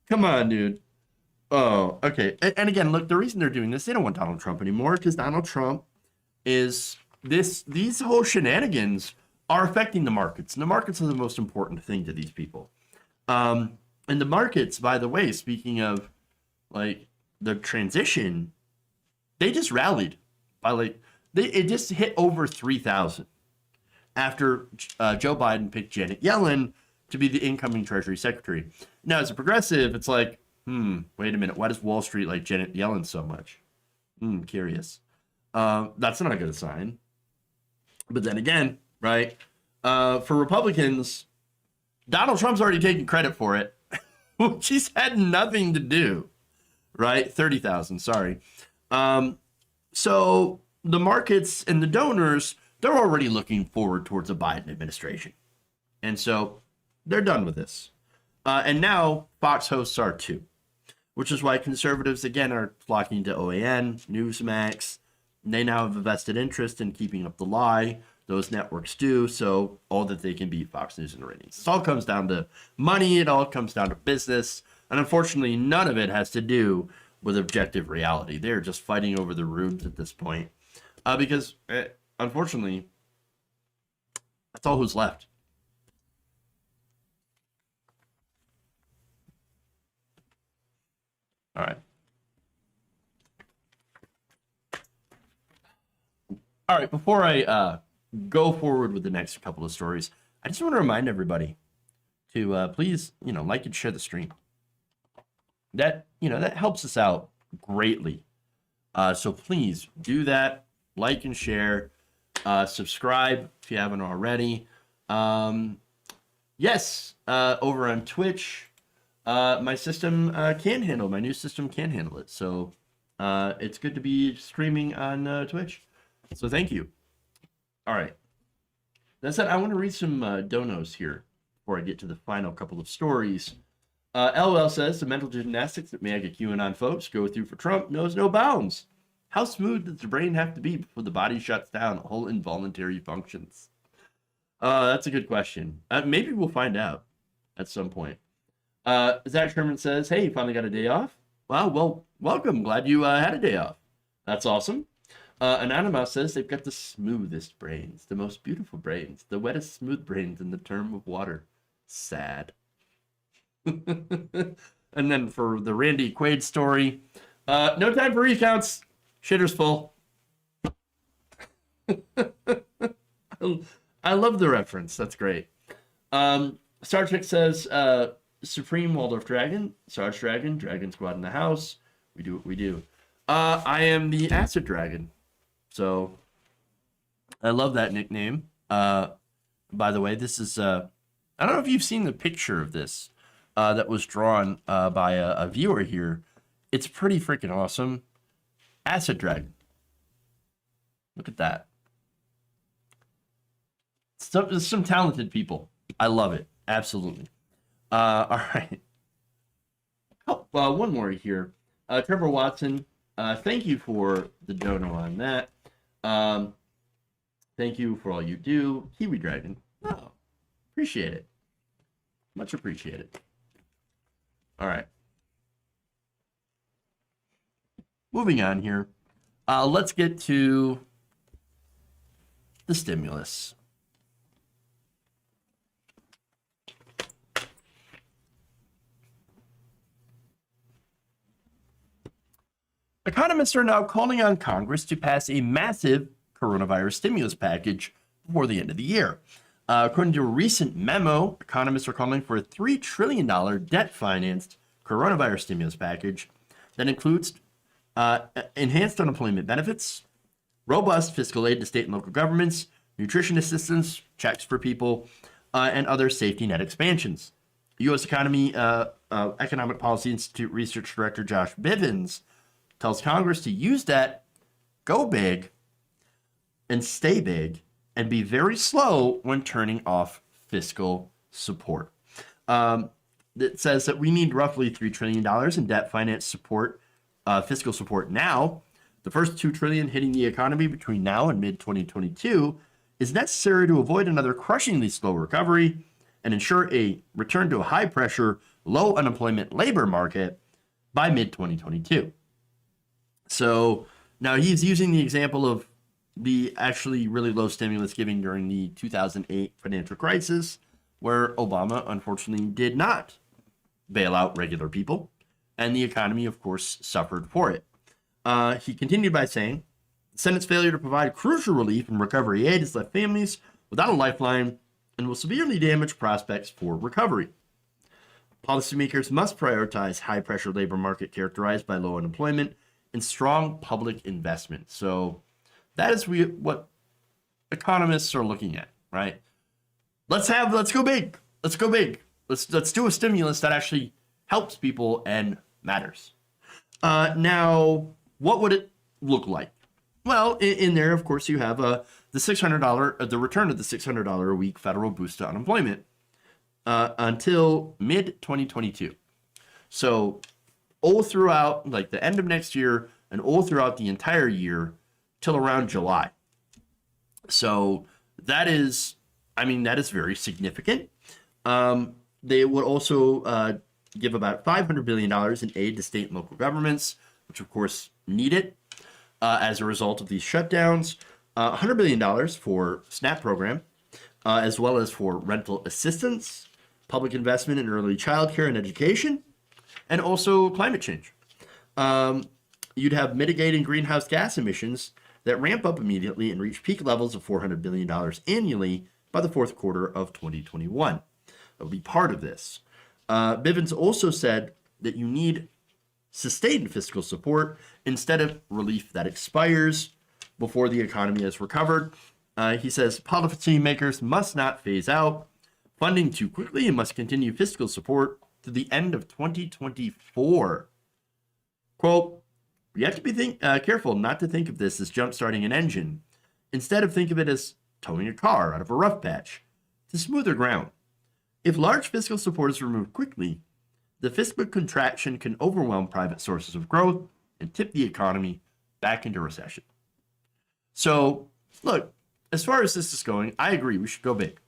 Come on, dude. Oh, okay. And again, look, the reason they're doing this, they don't want Donald Trump anymore because Donald Trump is these whole shenanigans are affecting the markets. And the markets are the most important thing to these people. And the markets, by the way, speaking of like the transition, they just rallied by it just hit over 3,000 after Joe Biden picked Janet Yellen to be the incoming Treasury Secretary. Now, as a progressive, it's like, wait a minute. Why does Wall Street like Janet Yellen so much? Curious. That's not a good sign. But then again, right? For Republicans, Donald Trump's already taken credit for it, which he's had nothing to do, right? 30,000, sorry. So the markets and the donors, they're already looking forward towards a Biden administration. And so they're done with this. And now Fox hosts are too, which is why conservatives, again, are flocking to OAN, Newsmax. They now have a vested interest in keeping up the lie. Those networks do, so all that they can beat Fox News in the ratings. It all comes down to money. It all comes down to business. And unfortunately, none of it has to do with objective reality. They're just fighting over the rubes at this point. Because, unfortunately, that's all who's left. All right. All right, before I go forward with the next couple of stories, I just want to remind everybody to please, like and share the stream. That helps us out greatly. So please do that. Like and share. Subscribe if you haven't already. Yes, over on Twitch, my new system can handle it. So it's good to be streaming on Twitch. So thank you. All right. That said, I want to read some donos here before I get to the final couple of stories. LOL says the mental gymnastics that MAGA QAnon folks go through for Trump knows no bounds. How smooth does the brain have to be before the body shuts down all involuntary functions? That's a good question. Maybe we'll find out at some point. Zach Sherman says, hey, you finally got a day off? Wow, well, welcome. Glad you had a day off. That's awesome. Anonymous says they've got the smoothest brains, the most beautiful brains, the wettest smooth brains in the term of water. Sad. And then for the Randy Quaid story, no time for recounts. Shitter's full. I love the reference. That's great. Star Trek says, Supreme Waldorf Dragon, Sarge Dragon, Dragon Squad in the house. We do what we do. I am the Acid Dragon. So I love that nickname. By the way, this is, I don't know if you've seen the picture of this that was drawn by a viewer here. It's pretty freaking awesome. Acid Dragon. Look at that. There's some talented people. I love it. Absolutely. All right. Oh, one more here. Trevor Watson, thank you for the dono on that. Thank you for all you do. Kiwi Dragon. Oh, appreciate it. Much appreciated. All right. Moving on here. Let's get to the stimulus. Economists are now calling on Congress to pass a massive coronavirus stimulus package before the end of the year. According to a recent memo, economists are calling for a $3 trillion debt-financed coronavirus stimulus package that includes enhanced unemployment benefits, robust fiscal aid to state and local governments, nutrition assistance, checks for people, and other safety net expansions. U.S. Economic Policy Institute Research Director Josh Bivens tells Congress to use that, go big, and stay big, and be very slow when turning off fiscal support. It says that we need roughly $3 trillion in debt finance support, fiscal support now. The first $2 trillion hitting the economy between now and mid-2022 is necessary to avoid another crushingly slow recovery and ensure a return to a high-pressure, low unemployment labor market by mid-2022. So now he's using the example of the actually really low stimulus given during the 2008 financial crisis, where Obama unfortunately did not bail out regular people, and the economy, of course, suffered for it. He continued by saying, the Senate's failure to provide crucial relief and recovery aid has left families without a lifeline and will severely damage prospects for recovery. Policymakers must prioritize high-pressure labor market characterized by low unemployment and strong public investment. So that is what economists are looking at, right? Let's go big. Let's go big. Let's do a stimulus that actually helps people and matters. Now, what would it look like? Well, in there, of course, you have the $600, the return of the $600 a week federal boost to unemployment until mid-2022. So all throughout, like the end of next year and all throughout the entire year till around July. So that is very significant. They would also give about $500 billion in aid to state and local governments, which of course need it as a result of these shutdowns. $100 billion for SNAP program, as well as for rental assistance, public investment in early childcare and education, and also climate change. You'd have mitigating greenhouse gas emissions that ramp up immediately and reach peak levels of $400 billion annually by the fourth quarter of 2021. That will be part of this. Bivens also said that you need sustained fiscal support instead of relief that expires before the economy has recovered. He says policymakers must not phase out funding too quickly and must continue fiscal support to the end of 2024. Quote, you have to be careful not to think of this as jump-starting an engine. Instead of think of it as towing a car out of a rough patch to smoother ground. If large fiscal support is removed quickly, the fiscal contraction can overwhelm private sources of growth and tip the economy back into recession. So, look, as far as this is going, I agree we should go big.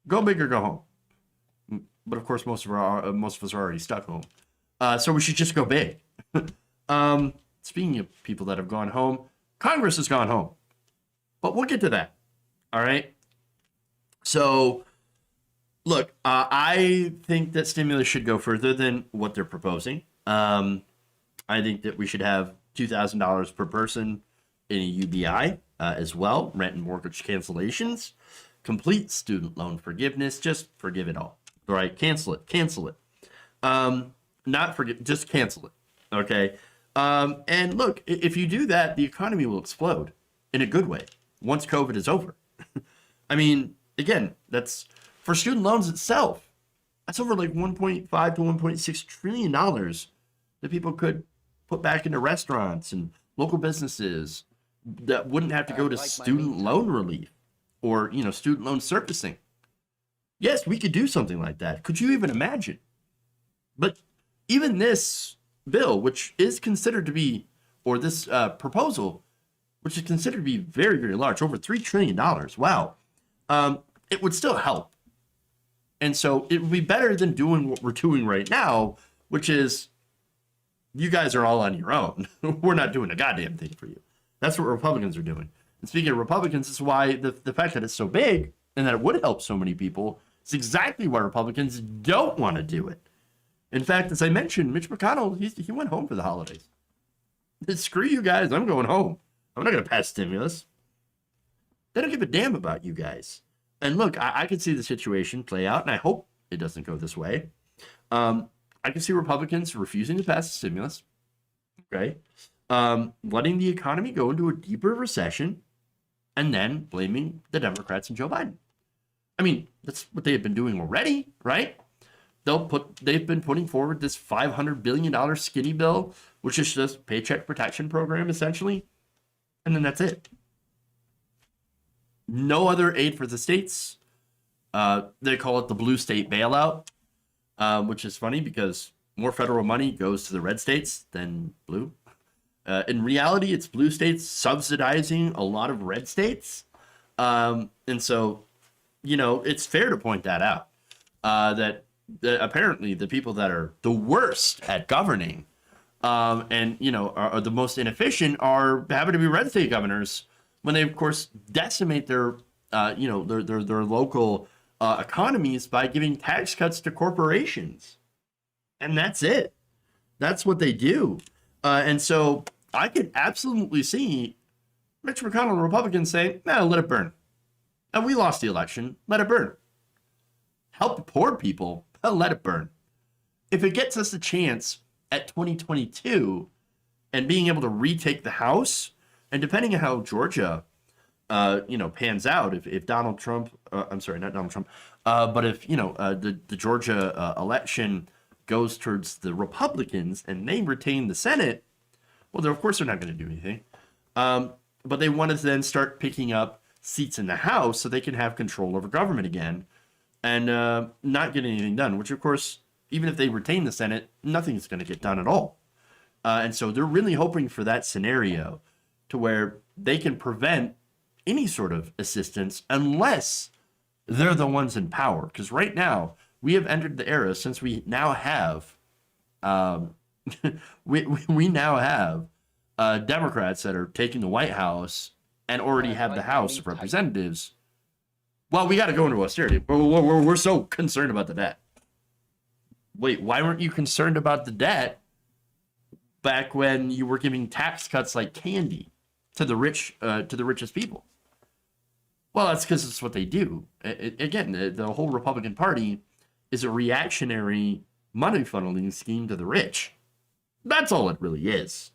Go big or go home. But of course, most of us are already stuck home. So we should just go big. Speaking of people that have gone home, Congress has gone home. But we'll get to that. All right? So, look, I think that stimulus should go further than what they're proposing. I think that we should have $2,000 per person in a UBI as well, rent and mortgage cancellations, complete student loan forgiveness, just forgive it all. All right, cancel it. Just cancel it. Okay. And look, if you do that, the economy will explode in a good way once COVID is over. I mean, again, that's for student loans itself. That's over like $1.5 to $1.6 trillion that people could put back into restaurants and local businesses that wouldn't have to go to student loan relief or, student loan servicing. Yes, we could do something like that. Could you even imagine? But even this bill, which is considered to be, or this proposal, which is considered to be very, very large, over $3 trillion. Wow. It would still help. And so it would be better than doing what we're doing right now, which is you guys are all on your own. We're not doing a goddamn thing for you. That's what Republicans are doing. And speaking of Republicans, this is why the fact that it's so big and that it would help so many people is exactly why Republicans don't want to do it. In fact, as I mentioned, Mitch McConnell, he went home for the holidays. Screw you guys, I'm going home. I'm not going to pass stimulus. They don't give a damn about you guys. And look, I can see the situation play out, and I hope it doesn't go this way. I can see Republicans refusing to pass the stimulus, okay? Letting the economy go into a deeper recession, and then blaming the Democrats and Joe Biden. I mean, that's what they have been doing already, right? They've been putting forward this $500 billion skinny bill, which is just paycheck protection program, essentially. And then that's it. No other aid for the states. They call it the blue state bailout, which is funny because more federal money goes to the red states than blue. In reality, it's blue states subsidizing a lot of red states. And so, it's fair to point that out, that apparently the people that are the worst at governing, and, are the most inefficient are happen to be red state governors when they, of course, decimate their local economies by giving tax cuts to corporations. And that's it. That's what they do. And so I could absolutely see Mitch McConnell and Republicans say, let it burn. And we lost the election. Let it burn. Help the poor people. Let it burn. If it gets us a chance at 2022 and being able to retake the House, and depending on how Georgia, pans out, if Donald Trump, I'm sorry, not Donald Trump, but if, the Georgia election goes towards the Republicans and they retain the Senate, well, of course they're not going to do anything. But they want to then start picking up seats in the House so they can have control over government again and not get anything done, which, of course, even if they retain the Senate, nothing's going to get done at all. And so they're really hoping for that scenario to where they can prevent any sort of assistance unless they're the ones in power. Because right now, we have entered the era since we now have we now have Democrats that are taking the White House and already have the House of Representatives. Well, we got to go into austerity. We're so concerned about the debt. Wait, why weren't you concerned about the debt back when you were giving tax cuts like candy to the rich, to the richest people? Well, that's because it's what they do. Again, the whole Republican Party is a reactionary money funneling scheme to the rich. That's all it really is.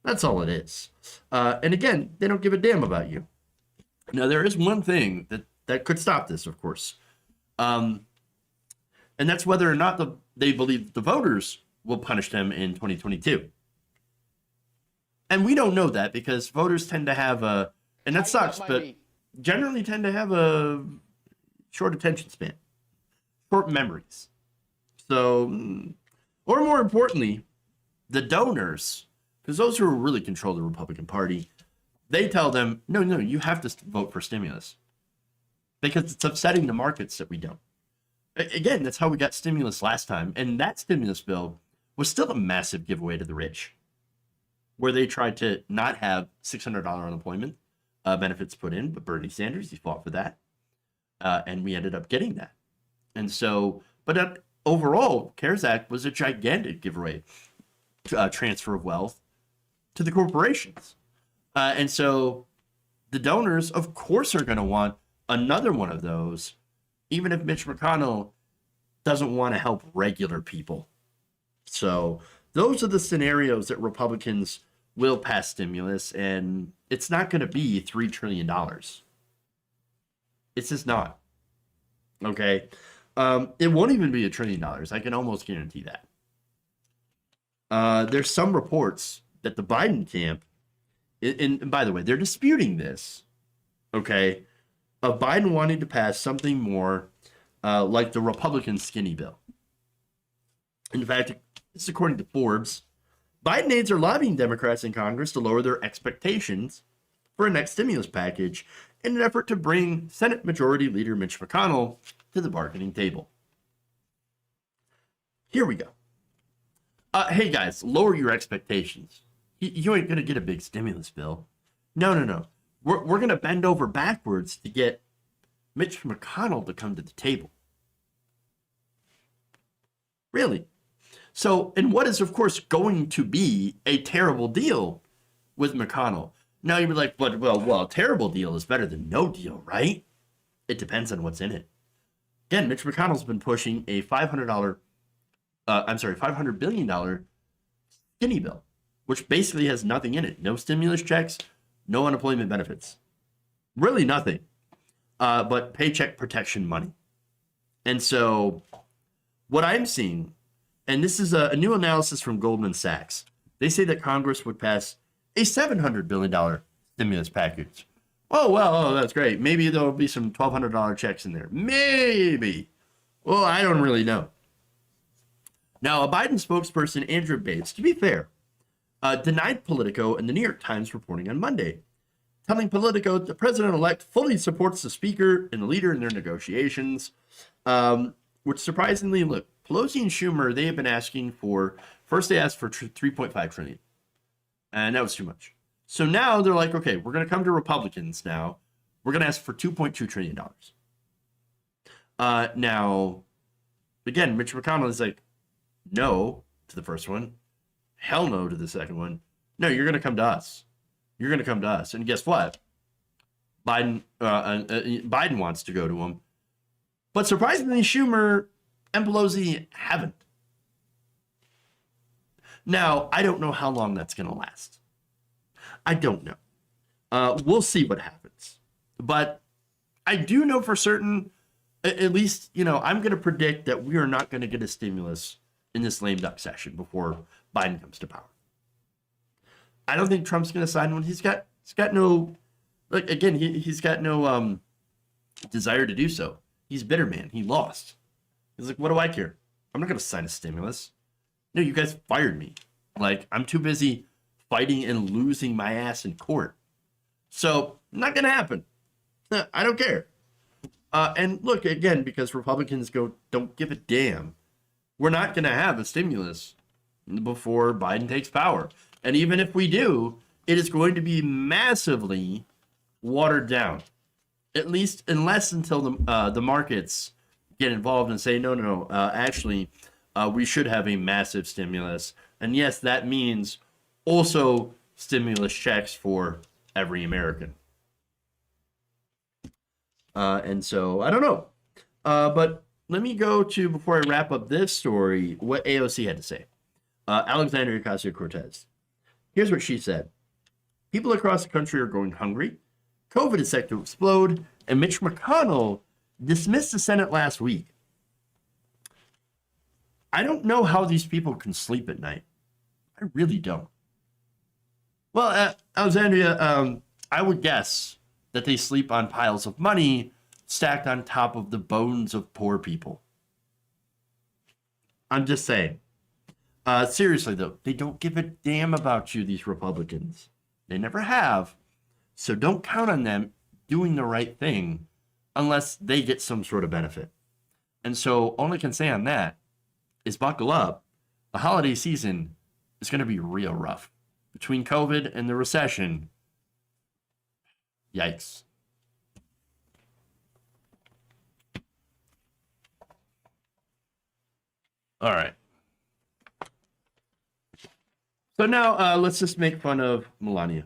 That's all it is. And again, they don't give a damn about you. Now, there is one thing that could stop this, of course. And that's whether or not they believe the voters will punish them in 2022. And we don't know that because voters tend to have and that sucks, but generally tend to have a short attention span, short memories. So, or more importantly, the donors, because those who really control the Republican Party, they tell them, no, you have to vote for stimulus because it's upsetting the markets that we don't. Again, that's how we got stimulus last time. And that stimulus bill was still a massive giveaway to the rich, where they tried to not have $600 unemployment benefits put in, but Bernie Sanders, he fought for that. And we ended up getting that. And so, but overall, CARES Act was a gigantic giveaway, transfer of wealth to the corporations. And so the donors, of course, are going to want another one of those, even if Mitch McConnell doesn't want to help regular people. So those are the scenarios that Republicans will pass stimulus, and it's not going to be $3 trillion. It's just not. Okay? It won't even be $1 trillion. I can almost guarantee that. There's some reports that the Biden camp, and by the way, they're disputing this, okay, of Biden wanting to pass something more like the Republican skinny bill. In fact, this is according to Forbes. Biden aides are lobbying Democrats in Congress to lower their expectations for a next stimulus package in an effort to bring Senate Majority Leader Mitch McConnell to the bargaining table. Here we go. Hey guys, lower your expectations. You ain't gonna get a big stimulus bill. No. We're gonna bend over backwards to get Mitch McConnell to come to the table. Really? So, and what is, of course, going to be a terrible deal with McConnell? Now you'd be like, well, terrible deal is better than no deal, right? It depends on what's in it. Again, Mitch McConnell's been pushing a $500 billion skinny bill, which basically has nothing in it. No stimulus checks, no unemployment benefits. Really nothing, but paycheck protection money. And so what I'm seeing, and this is a new analysis from Goldman Sachs, they say that Congress would pass a $700 billion stimulus package. Oh, that's great. Maybe there'll be some $1,200 checks in there. Maybe. Well, I don't really know. Now, a Biden spokesperson, Andrew Bates, to be fair, denied Politico and the New York Times reporting on Monday. telling Politico the president-elect fully supports the speaker and the leader in their negotiations, which surprisingly, look, Pelosi and Schumer, they have been asking for, first they asked for 3.5 trillion, and that was too much. So now they're like, okay, we're going to come to Republicans now. We're going to ask for $2.2 trillion. Now, again, Mitch McConnell is like, no to the first one. Hell no to the second one. No, you're going to come to us. You're going to come to us. And guess what? Biden wants to go to him. But surprisingly, Schumer and Pelosi haven't. Now, I don't know how long that's going to last. I don't know. We'll see what happens. But I do know for certain, at least, I'm going to predict that we are not going to get a stimulus in this lame duck session before Biden comes to power. I don't think Trump's going to sign one. He's got no, like, again, he's got no desire to do so. He's bitter, man. He lost. He's like, what do I care? I'm not going to sign a stimulus. No, you guys fired me. Like, I'm too busy fighting and losing my ass in court. So, not going to happen. I don't care. And look, again, because Republicans don't give a damn, we're not going to have a stimulus before Biden takes power. And even if we do, it is going to be massively watered down. At least until the markets get involved and say, no, actually, we should have a massive stimulus. And yes, that means also stimulus checks for every American. And so, I don't know. But let me go to, before I wrap up this story, what AOC had to say. Alexandria Ocasio-Cortez. Here's what she said. People across the country are going hungry. COVID is set to explode. And Mitch McConnell dismissed the Senate last week. I don't know how these people can sleep at night. I really don't. Well, Alexandria, I would guess that they sleep on piles of money stacked on top of the bones of poor people. I'm just saying. Seriously, though, they don't give a damn about you, these Republicans. They never have. So don't count on them doing the right thing unless they get some sort of benefit. And so all I can say on that is buckle up. The holiday season is going to be real rough. Between COVID and the recession, yikes. All right. So now let's just make fun of Melania.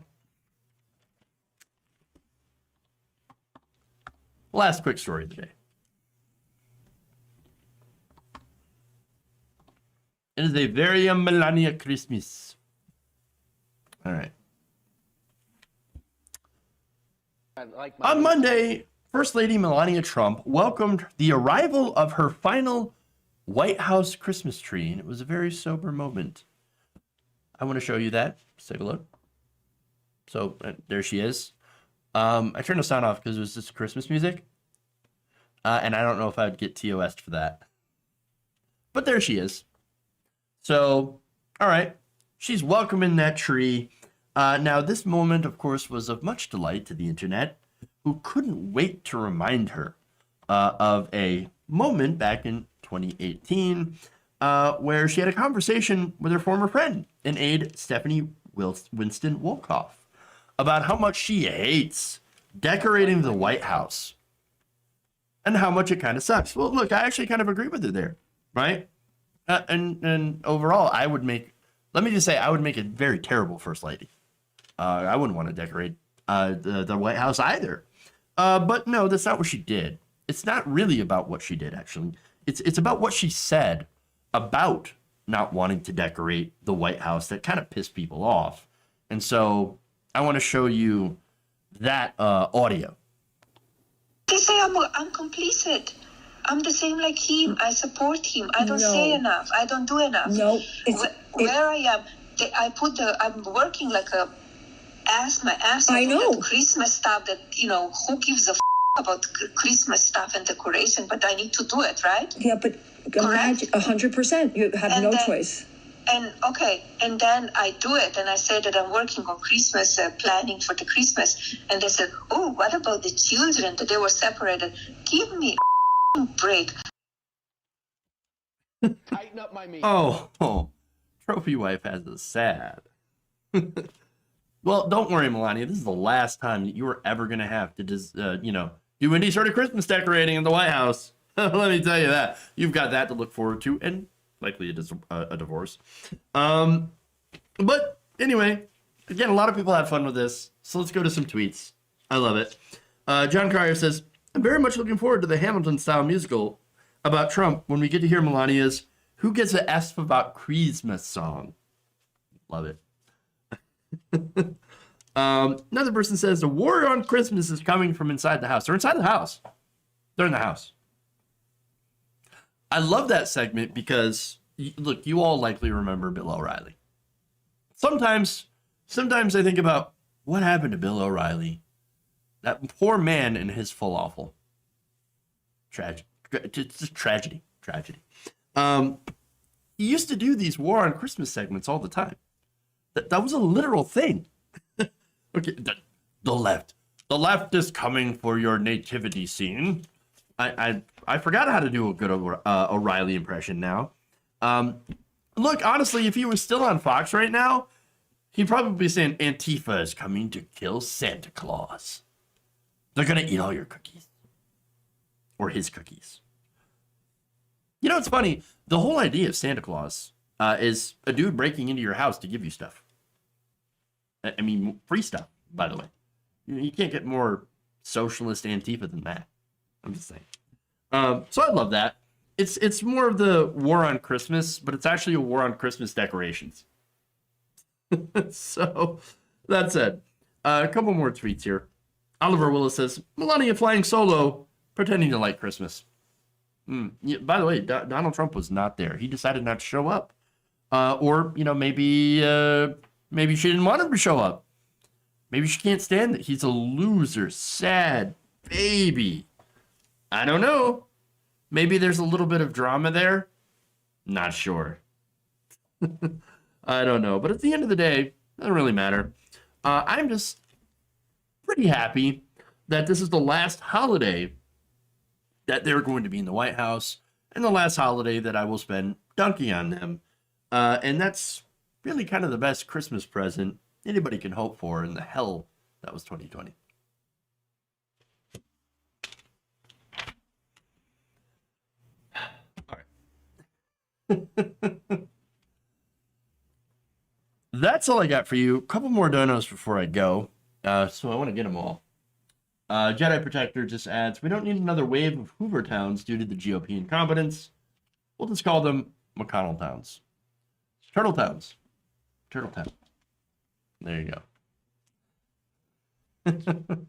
Last quick story of the day. It is a very Melania Christmas. All right. On Monday, First Lady Melania Trump welcomed the arrival of her final White House Christmas tree, and it was a very sober moment. I want to show you that. Let's take a look. So there she is. I turned the sound off because it was just Christmas music. And I don't know if I'd get TOS'd for that. But there she is. So, all right. She's welcoming that tree. Now, this moment, of course, was of much delight to the internet, who couldn't wait to remind her of a moment back in 2018 where she had a conversation with her former friend and aide, Stephanie Winston Wolkoff, about how much she hates decorating the White House and how much it kind of sucks. Well, look, I actually kind of agree with her there, right? And overall, I would make a very terrible first lady. I wouldn't want to decorate the White House either. But no, that's not what she did. It's not really about what she did, actually. It's about what she said about not wanting to decorate the White House that kind of pissed people off. And so I want to show you that audio. They say I'm complicit. I'm the same like him. I support him. I don't say enough. I don't do enough. No. Where I am, I'm working like my ass off. I know. That Christmas stuff that, who gives a about Christmas stuff and decoration, but I need to do it, right? Yeah, but imagine 100%. You have no choice. And then I do it, and I say that I'm working on Christmas, planning for the Christmas, and they said, "Oh, what about the children that they were separated?" Give me a break. Tighten up my meat. Oh, trophy wife has a sad. Well, don't worry, Melania. This is the last time that you are ever going to have to just, do any sort of Christmas decorating in the White House. Let me tell you that. You've got that to look forward to, and likely it is a divorce. But anyway, again, a lot of people have fun with this, so let's go to some tweets. I love it. John Cryer says, I'm very much looking forward to the Hamilton-style musical about Trump when we get to hear Melania's Who Gets a F About Christmas song. Love it. Another person says, the war on Christmas is coming from inside the house. They're inside the house. They're in the house. I love that segment because, look, you all likely remember Bill O'Reilly. Sometimes I think about what happened to Bill O'Reilly. That poor man and his falafel. Just tragedy. He used to do these war on Christmas segments all the time. That was a literal thing. Okay, the left is coming for your nativity scene. I forgot how to do a good O'Reilly impression now. Look, honestly, if he was still on Fox right now, he'd probably be saying Antifa is coming to kill Santa Claus. They're gonna eat all your cookies. Or his cookies. You know, it's funny. The whole idea of Santa Claus is a dude breaking into your house to give you stuff. I mean, free stuff, by the way. You can't get more socialist Antifa than that. I'm just saying. So I love that. It's more of the war on Christmas, but it's actually a war on Christmas decorations. So that said, a couple more tweets here. Oliver Willis says, Melania flying solo, pretending to like Christmas. Yeah, by the way, Donald Trump was not there. He decided not to show up. Or, maybe she didn't want him to show up. Maybe she can't stand it. He's a loser, sad baby. I don't know. Maybe there's a little bit of drama there. Not sure. I don't know. But at the end of the day, it doesn't really matter. I'm just pretty happy that this is the last holiday that they're going to be in the White House and the last holiday that I will spend dunking on them. And that's really kind of the best Christmas present anybody can hope for in the hell that was 2020. All right. That's all I got for you. A couple more donos before I go. So I want to get them all. Jedi Protector just adds, we don't need another wave of Hoover Towns due to the GOP incompetence. We'll just call them McConnell Towns. Turtle Towns. Turtle Town. There you go.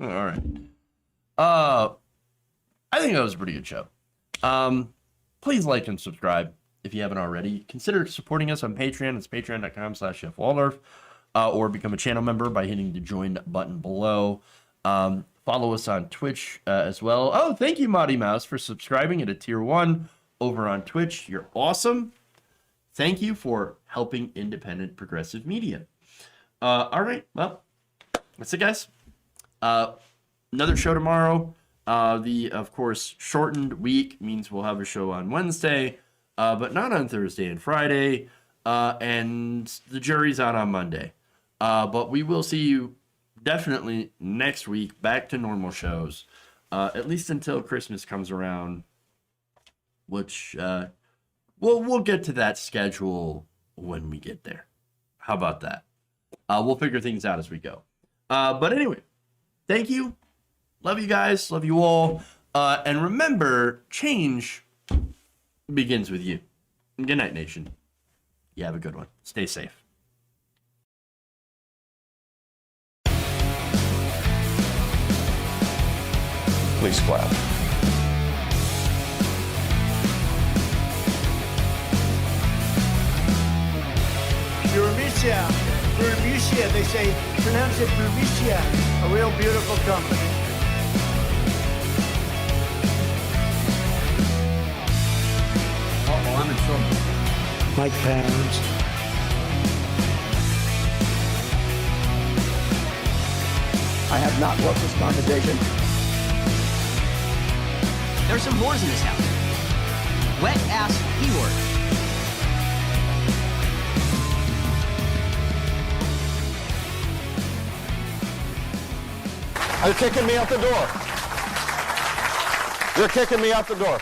All right. I think that was a pretty good show. Please like and subscribe if you haven't already. Consider supporting us on Patreon. It's patreon.com/Chef Waldorf. Or become a channel member by hitting the join button below. Follow us on Twitch as well. Oh, thank you, Moddy Mouse, for subscribing at a tier 1 over on Twitch. You're awesome. Thank you for helping independent progressive media. All right, well, that's it, guys. Another show tomorrow. Of course, shortened week means we'll have a show on Wednesday, but not on Thursday and Friday. And the jury's out on Monday. But we will see you definitely next week, back to normal shows, at least until Christmas comes around, which we'll get to that schedule when we get there. How about that? We'll figure things out as we go. But anyway, thank you. Love you guys. Love you all. And remember, change begins with you. Good night, nation. You have a good one. Stay safe. Please clap. Purvicia, they say, pronounce it Purvicia, a real beautiful company. I'm in trouble. My parents. I have not wrote this conversation. There's some whores in this house. Wet ass P-word. You're kicking me out the door. You're kicking me out the door.